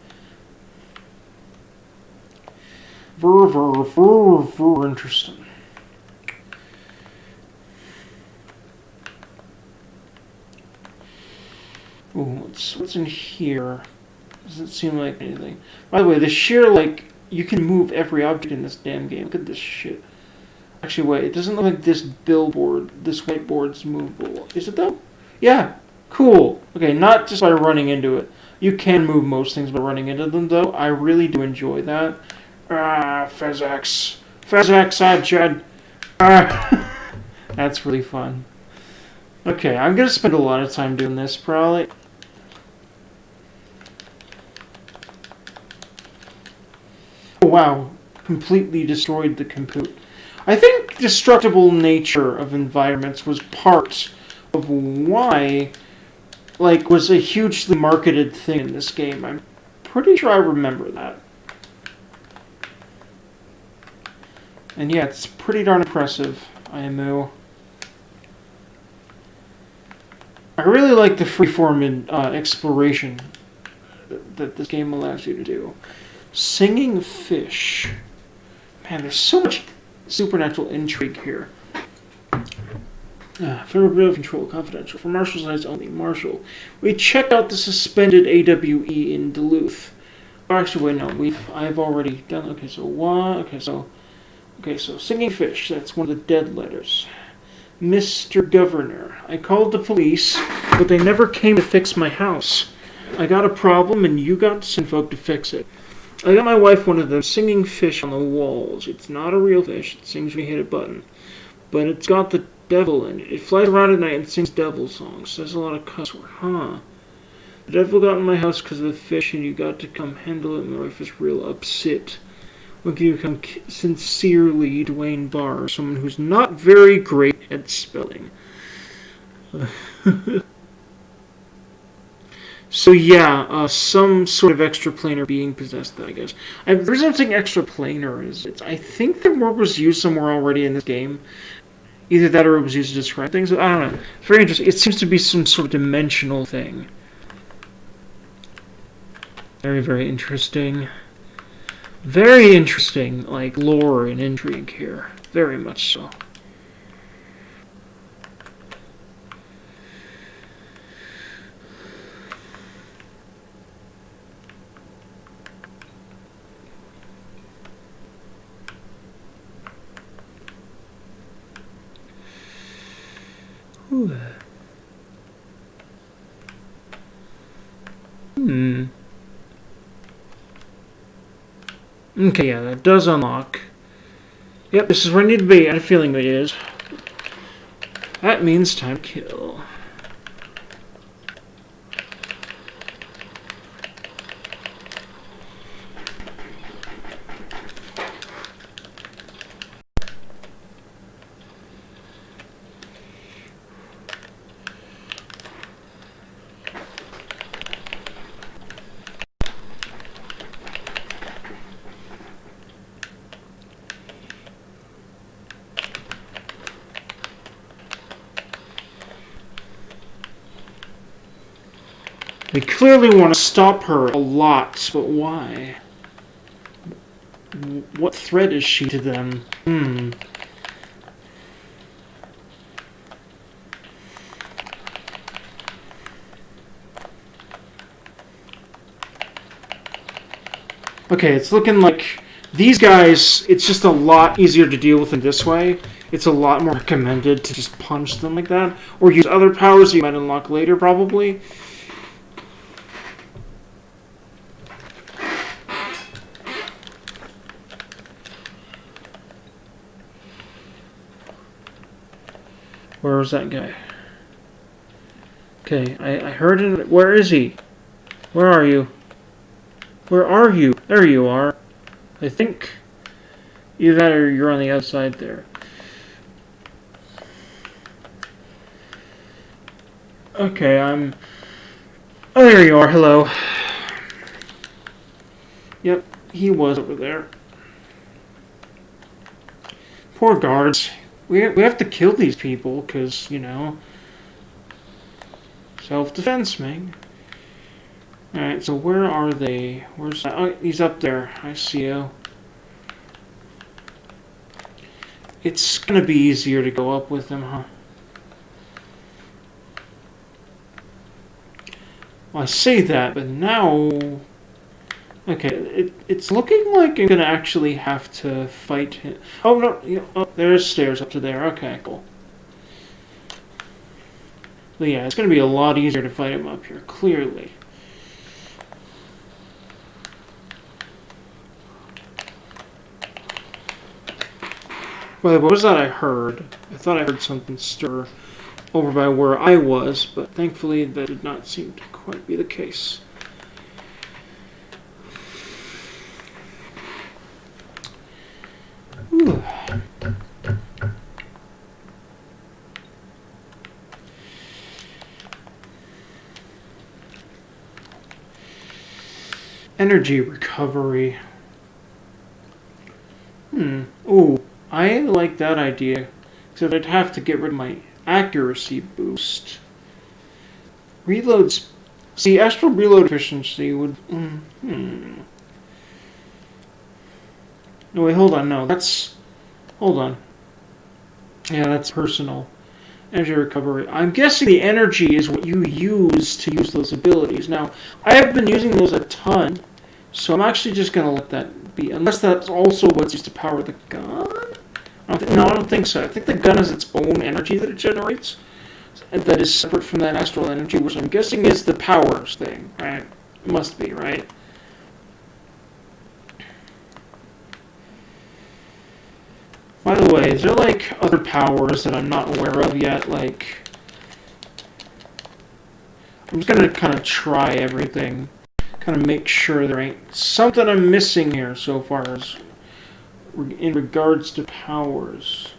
Very interesting. Ooh, what's in here? Doesn't seem like anything. By the way, the sheer, like, you can move every object in this damn game. Look at this shit. Actually, wait, it doesn't look like this this whiteboard's movable. Is it though? Yeah, cool. Okay, not just by running into it. You can move most things by running into them, though. I really do enjoy that. Physics, Jed. That's really fun. Okay, I'm gonna spend a lot of time doing this, probably. Oh, wow, completely destroyed the compute. I think destructible nature of environments was part of why, like, was a hugely marketed thing in this game. I'm pretty sure I remember that. And yeah, it's pretty darn impressive, IMO. I really like the freeform exploration that this game allows you to do. Singing fish. Man, there's so much supernatural intrigue here. Federal Bureau of Control, confidential. For Marshall's eyes only. Marshall. We checked out the suspended AWE in Duluth. Oh, actually, wait, no. I've already done. Okay, so one. Okay, so singing fish. That's one of the dead letters. Mr. Governor. I called the police, but they never came to fix my house. I got a problem, and you got some folk to fix it. I got my wife one of them singing fish on the walls. It's not a real fish. It sings when you hit a button. But it's got the devil in it. It flies around at night and sings devil songs. Says a lot of cuss words. Huh. The devil got in my house because of the fish, and you got to come handle it. My wife is real upset. When can you come sincerely, Dwayne Barr, someone who's not very great at spelling. So yeah, some sort of extraplanar being possessed, I guess. The reason I'm saying extraplanar is I think the word was used somewhere already in this game. Either that or it was used to describe things. I don't know. It's very interesting. It seems to be some sort of dimensional thing. Very, very interesting. Very interesting, like, lore and intrigue here. Very much so. Ooh. Okay, yeah, that does unlock. Yep, this is where I need to be. I had a feeling it is. That means time to kill. They clearly want to stop her a lot, but why? What threat is she to them? Okay, it's looking like these guys, it's just a lot easier to deal with in this way. It's a lot more recommended to just punch them like that, or use other powers you might unlock later, probably. Where was that guy? Okay, I heard it. Where is he? Where are you? Where are you? There you are. I think either that or you're on the other side there. Okay, Oh, there you are. Hello. Yep, he was over there. Poor guards. We have to kill these people because, you know, self-defense, man. Alright, so where are they? Where's that? Oh, he's up there. I see you. It's gonna be easier to go up with him, huh? Well, I say that, but now... Okay, it's looking like I'm gonna actually have to fight him. Oh, no, oh, there's stairs up to there. Okay, cool. But yeah, it's gonna be a lot easier to fight him up here, clearly. Well, what was that I heard? I thought I heard something stir over by where I was, but thankfully that did not seem to quite be the case. Ooh. Energy recovery. Ooh, I like that idea. Except I'd have to get rid of my accuracy boost. Reloads. See, astral reload efficiency would. No, wait, hold on. No, hold on. Yeah, that's personal. Energy recovery. I'm guessing the energy is what you use to use those abilities. Now, I have been using those a ton, so I'm actually just going to let that be. Unless that's also what's used to power the gun? No, I don't think so. I think the gun has its own energy that it generates that is separate from that astral energy, which I'm guessing is the powers thing, right? It must be, right? By the way, is there like other powers that I'm not aware of yet? Like, I'm just gonna kind of try everything, kind of make sure there ain't something I'm missing here so far as in regards to powers.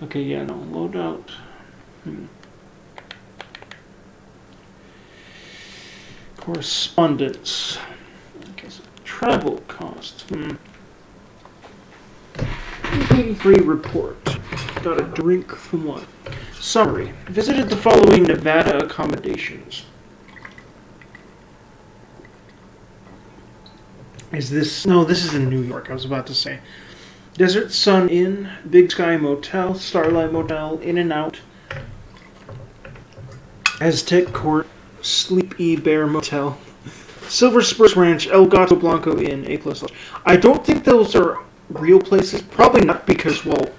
Okay, yeah, no, loadout. Correspondence. Okay, so travel cost. 83 report. Got a drink from what? Summary. Visited the following Nevada accommodations. Is this... No, this is in New York, I was about to say. Desert Sun Inn, Big Sky Motel, Starlight Motel, In-N-Out, Aztec Court, Sleepy Bear Motel, Silver Spruce Ranch, El Gato Blanco Inn, A+. I don't think those are real places. Probably not because, well,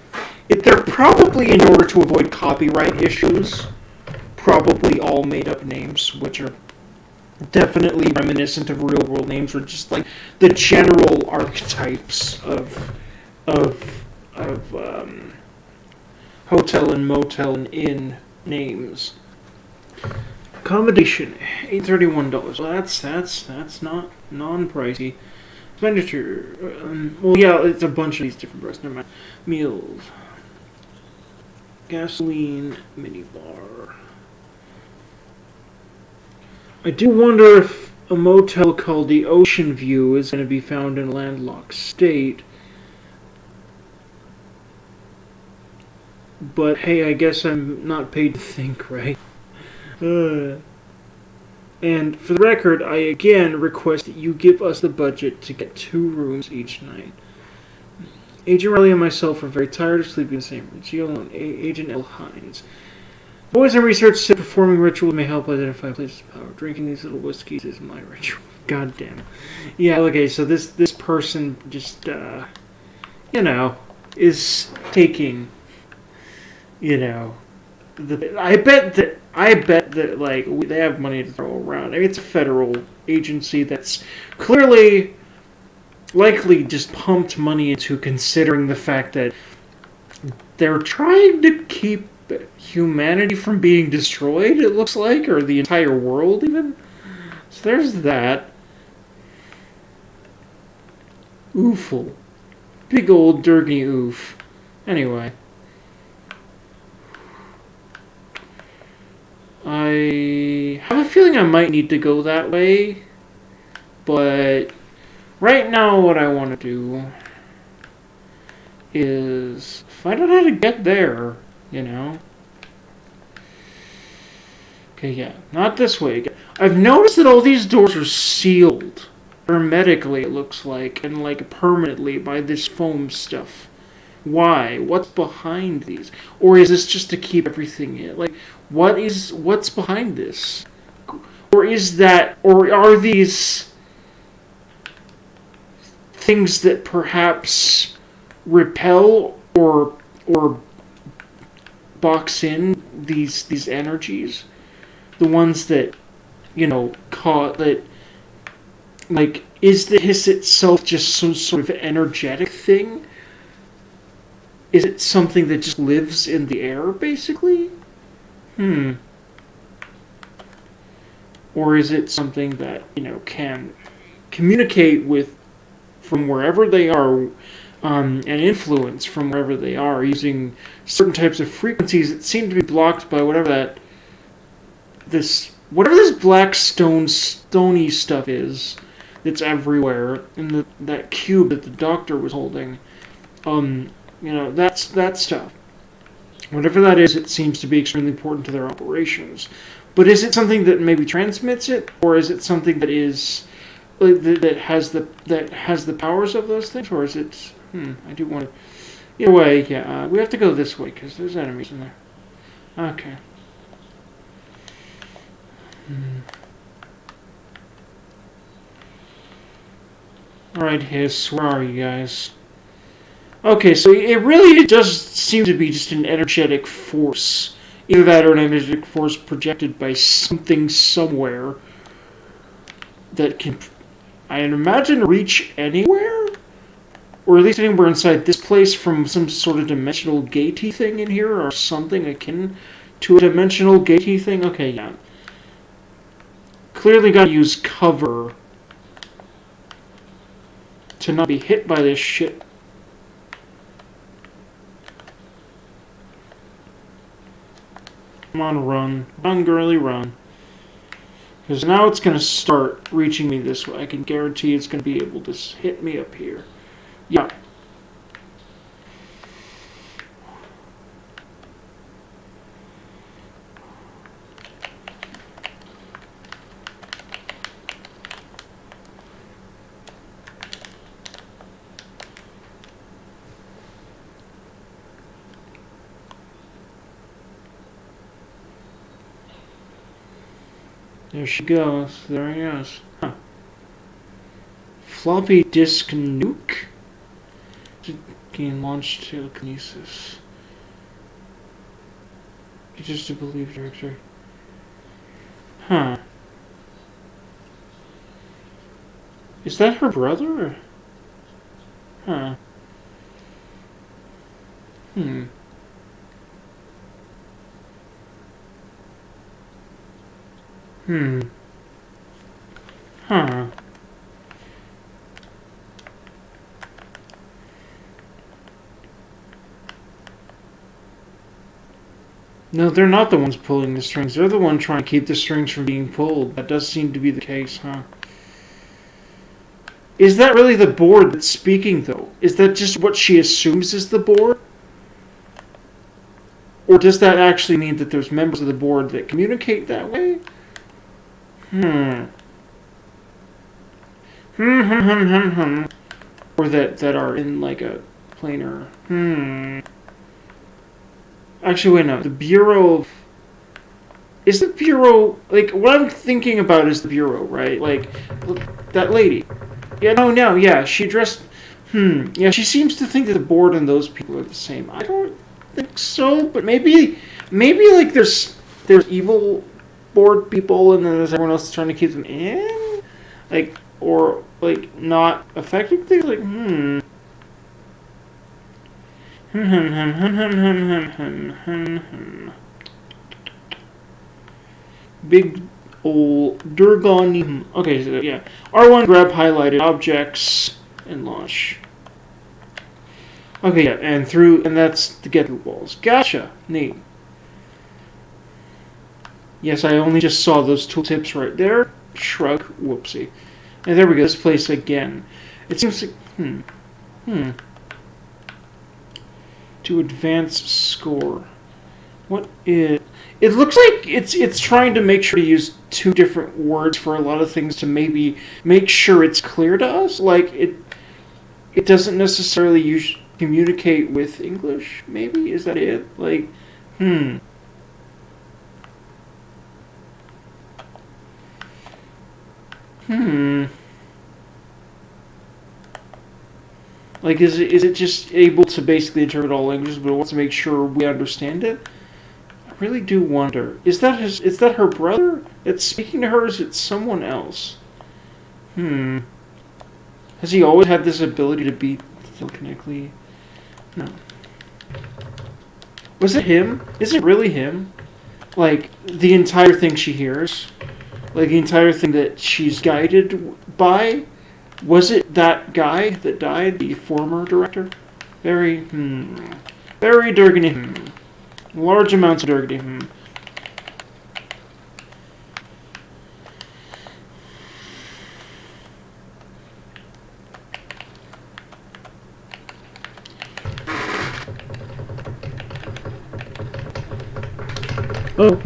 they're probably in order to avoid copyright issues. Probably all made-up names, which are definitely reminiscent of real-world names, or just like the general archetypes of hotel and motel and inn names. Accommodation, $831. Well, that's not non-pricey. Expenditure, well, yeah, it's a bunch of these different prices. Never mind. Meals, gasoline, minibar. I do wonder if a motel called the Ocean View is going to be found in a landlocked state. But hey, I guess I'm not paid to think, right? And for the record, I again request that you give us the budget to get 2 rooms each night. Agent Riley and myself are very tired of sleeping in the same room. Gio and Agent L. Hines. Boys and research said performing rituals may help identify places of power. Drinking these little whiskeys is my ritual. God damn it. Yeah, okay, so this person just, is taking, I bet that like they have money to throw around. I mean, it's a federal agency that's clearly likely just pumped money into, considering the fact that they're trying to keep humanity from being destroyed, it looks like, or the entire world even. So there's that. Oofle. Big old dirty oof. Anyway. I have a feeling I might need to go that way, but right now what I want to do is find out how to get there, Okay, yeah, not this way. I've noticed that all these doors are sealed, hermetically it looks like, and like permanently by this foam stuff. Why? What's behind these? Or is this just to keep everything in? Like, what's behind this? Or are these things that perhaps repel or box in these energies? The ones that, is the hiss itself just some sort of energetic thing? Is it something that just lives in the air, basically? Or is it something that, can communicate with from wherever they are, and influence from wherever they are, using certain types of frequencies that seem to be blocked by whatever this black stony stuff is that's everywhere, in that cube that the doctor was holding. That's that stuff. Whatever that is, it seems to be extremely important to their operations. But is it something that maybe transmits it, or is it something that is
like that has the powers of those things, or is it? I do want to. Either way, yeah. We have to go this way because there's enemies in there. Okay. Alright, Hiss, where are you guys? Okay, so it really does seem to be just an energetic force. Either that or an energetic force projected by something somewhere that can, I imagine, reach anywhere? Or at least anywhere inside this place from some sort of dimensional gatey thing in here, or something akin to a dimensional gatey thing? Okay, yeah. Clearly gotta use cover to not be hit by this shit. Come on, run. Run, girly, run. Because now it's going to start reaching me this way. I can guarantee it's going to be able to hit me up here. Yeah. There she goes. There he goes. Huh. Floppy disk nuke? Gain launch telekinesis. Just to believe director. Huh. Is that her brother? Huh. Huh. No, they're not the ones pulling the strings. They're the one trying to keep the strings from being pulled. That does seem to be the case, huh? Is that really the board that's speaking, though? Is that just what she assumes is the board? Or does that actually mean that there's members of the board that communicate that way? Or that are in, like, a planar. Actually, wait, no. The Bureau of... Is the Bureau... Like, what I'm thinking about is the Bureau, right? Like, that lady. Yeah, no, yeah. She addressed... Yeah, she seems to think that the board and those people are the same. I don't think so, but maybe like, there's evil board people, and then there's everyone else trying to keep them in? Like, or, like, not affecting things? Like, Big ol' Durgon. Okay, so yeah. R1, grab highlighted objects and launch. Okay, yeah, and that's to get through walls. Gotcha. Neat. Yes, I only just saw those tooltips right there. Shrug. Whoopsie. And there we go. This place again. It seems like... To advance score. What is... It looks like it's trying to make sure to use two different words for a lot of things to maybe make sure it's clear to us. Like, it doesn't necessarily communicate with English, maybe? Is that it? Like, Like, is it just able to basically interpret all languages, but it wants to make sure we understand it? I really do wonder. Is that her brother that's speaking to her, or is it someone else? Has he always had this ability to be telekinetically? No. Was it him? Is it really him? Like, the entire thing she hears? Like, the entire thing that she's guided by? Was it that guy that died, the former director? Very Durgany, Large amounts of Durgany, Whoa.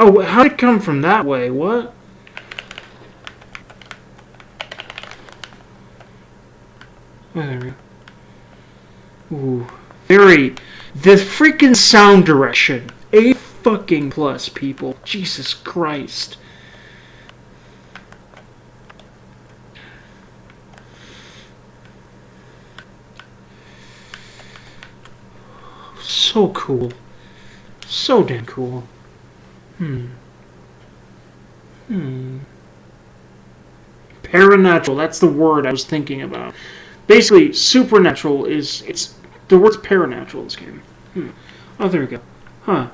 Oh, how did it come from that way? What? Oh, there we go. Ooh. Very... The freaking sound direction. A fucking plus, people. Jesus Christ. So cool. So damn cool. Paranatural, that's the word I was thinking about. Basically, supernatural it's the word's paranatural in this game. Oh, there we go. Huh.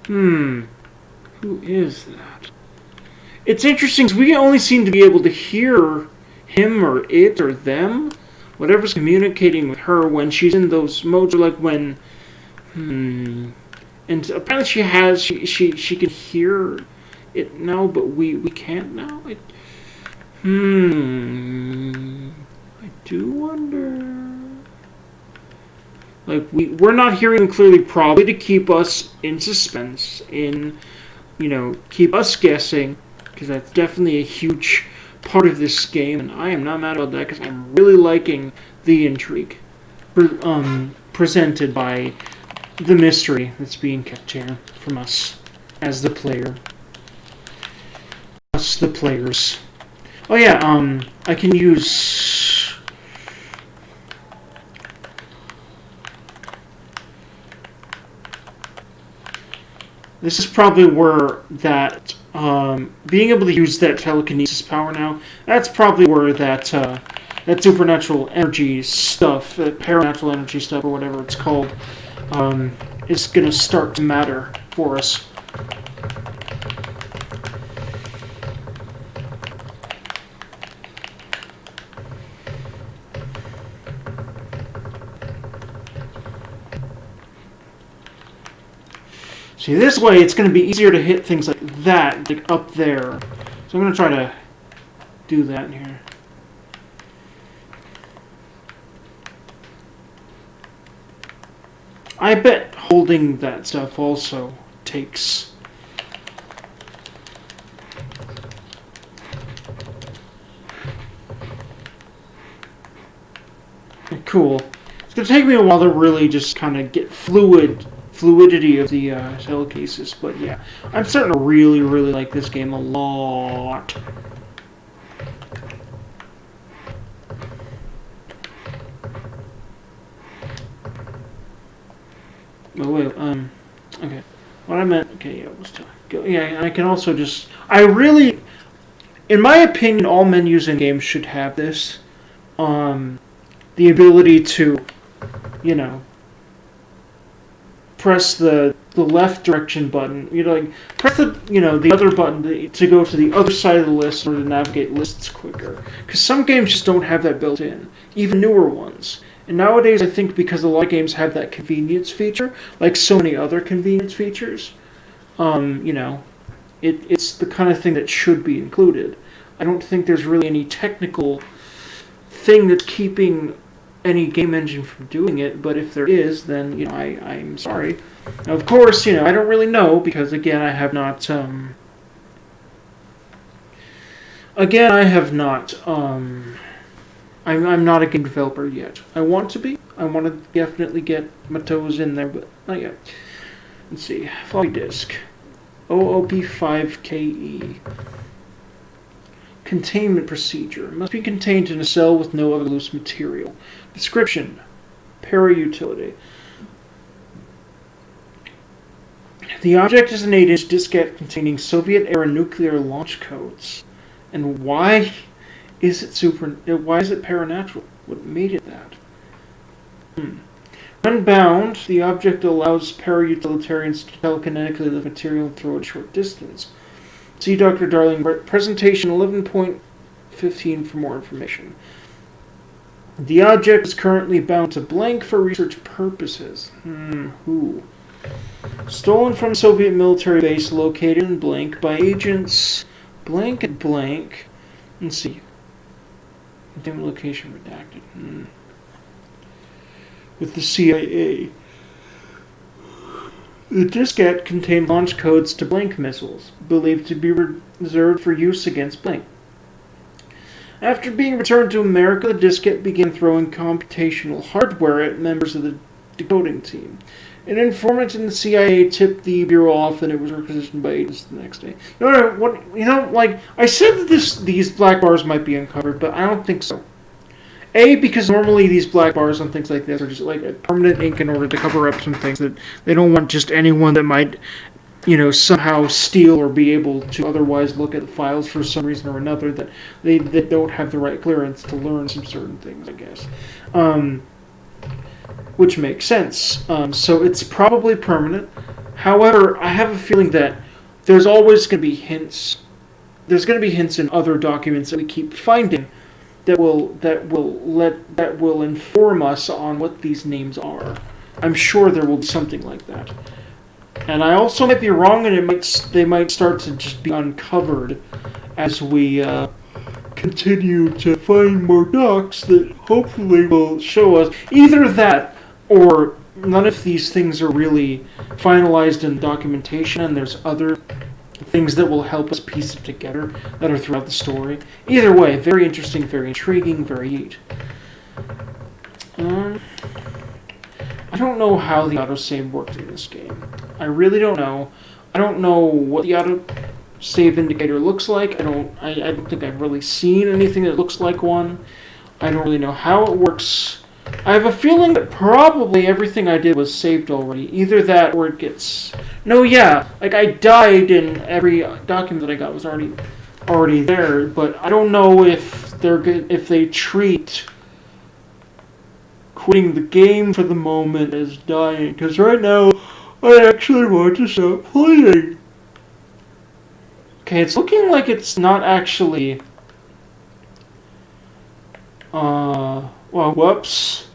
Who is that? It's interesting because we only seem to be able to hear him or it or them, whatever's communicating with her when she's in those modes, or like when, and apparently she can hear it now, but we can't now. I do wonder. Like we're not hearing them clearly, probably to keep us in suspense, keep us guessing, because that's definitely a huge part of this game, and I am not mad about that because I'm really liking the intrigue presented by the mystery that's being kept here from us as the player. Us, the players. Oh yeah, I can use... This is probably where that, being able to use that telekinesis power now, that's probably where that supernatural energy stuff, that paranatural energy stuff, or whatever it's called, is going to start to matter for us. See, this way it's going to be easier to hit things like that, like up there. So I'm going to try to do that in here. I bet holding that stuff also takes... Cool. It's going to take me a while to really just kind of get fluidity of the telekinesis, but yeah, I'm starting to really, really like this game a lot. Oh wait, okay. What I meant, okay, yeah, let's go. Yeah, I can also just, in my opinion, all menus in games should have this, the ability to, press the left direction button, press the other button to go to the other side of the list or to navigate lists quicker. Because some games just don't have that built in, even newer ones. And nowadays, I think because a lot of games have that convenience feature, like so many other convenience features, it's the kind of thing that should be included. I don't think there's really any technical thing that's keeping any game engine from doing it, but if there is, then, I'm sorry. Now, of course, I don't really know, because, again, I have not, I'm not a game developer yet. I want to be. I want to definitely get my toes in there, but not yet. Let's see. Floppy disk. OOP5KE. Containment procedure. Must be contained in a cell with no other loose material. Description. Para-utility. The object is an 8-inch diskette containing Soviet-era nuclear launch codes. And why is it paranatural? What made it that? When bound, the object allows para-utilitarians to telekinetically lift material and throw it a short distance. See Dr. Darling, presentation 11.15 for more information. The object is currently bound to blank for research purposes. Who? Stolen from Soviet military base located in blank by agents blank and blank. Let's see. Containment location redacted. with the CIA. The diskette contained launch codes to Blink missiles, believed to be reserved for use against Blink. After being returned to America, the diskette began throwing computational hardware at members of the decoding team. An informant in the CIA tipped the bureau off, and it was requisitioned by agents the next day. I said that these black bars might be uncovered, but I don't think so. A, because normally these black bars on things like this are just like a permanent ink in order to cover up some things that they don't want just anyone that might, somehow steal or be able to otherwise look at the files for some reason or another that they don't have the right clearance to learn some certain things, I guess. Which makes sense. So it's probably permanent. However, I have a feeling that there's always going to be hints. There's going to be hints in other documents that we keep finding that will inform us on what these names are. I'm sure there will be something like that. And I also might be wrong, and they might start to just be uncovered as we continue to find more docs that hopefully will show us either that or none of these things are really finalized in documentation, and there's other things that will help us piece it together that are throughout the story. Either way, very interesting, very intriguing, very neat. I don't know how the autosave works in this game. I really don't know. I don't know what the autosave indicator looks like. I don't think I've really seen anything that looks like one. I don't really know how it works. I have a feeling that probably everything I did was saved already. Either that or it gets... No, yeah. I died and every document that I got was already there, but I don't know if they treat quitting the game for the moment as dying, because right now I actually want to stop playing. Okay, it's looking like it's not actually... Well, whoops.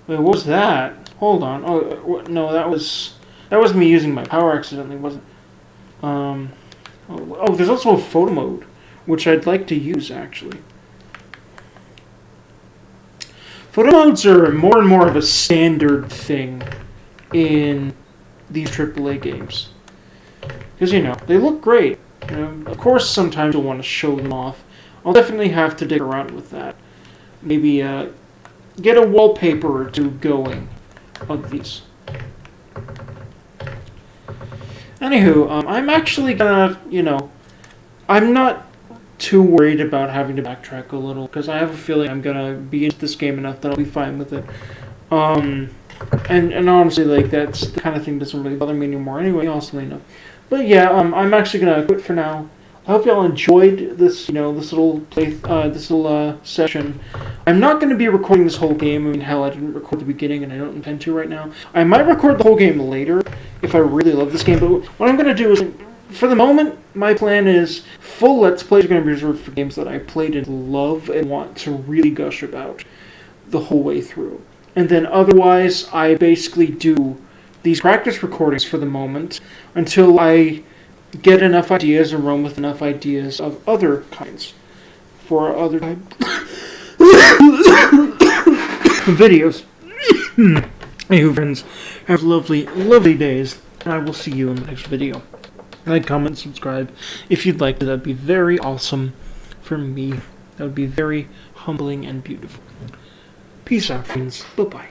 Wait, what was that? Hold on. Oh, no, that was me using my power accidentally, wasn't... there's also a photo mode, which I'd like to use, actually. Photo modes are more and more of a standard thing in these AAA games. Because, they look great. Of course, sometimes you'll want to show them off. I'll definitely have to dig around with that. Maybe get a wallpaper or two going of these. Anywho, I'm actually gonna, I'm not too worried about having to backtrack a little, because I have a feeling I'm gonna be into this game enough that I'll be fine with it. And honestly, that's the kind of thing that doesn't really bother me anymore anyway, honestly enough. But yeah, I'm actually gonna quit for now. I hope y'all enjoyed this, this little session. I'm not going to be recording this whole game. I mean, hell, I didn't record the beginning, and I don't intend to right now. I might record the whole game later if I really love this game. But what I'm going to do is, for the moment, my plan is full Let's Plays are going to be reserved for games that I played and love and want to really gush about the whole way through. And then otherwise, I basically do these practice recordings for the moment until I get enough ideas and run with enough ideas of other kinds for other type videos. Anywho, friends, have lovely, lovely days, and I will see you in the next video. Like, comment, subscribe if you'd like to. That'd be very awesome for me. That would be very humbling and beautiful. Peace out, friends. Bye-bye.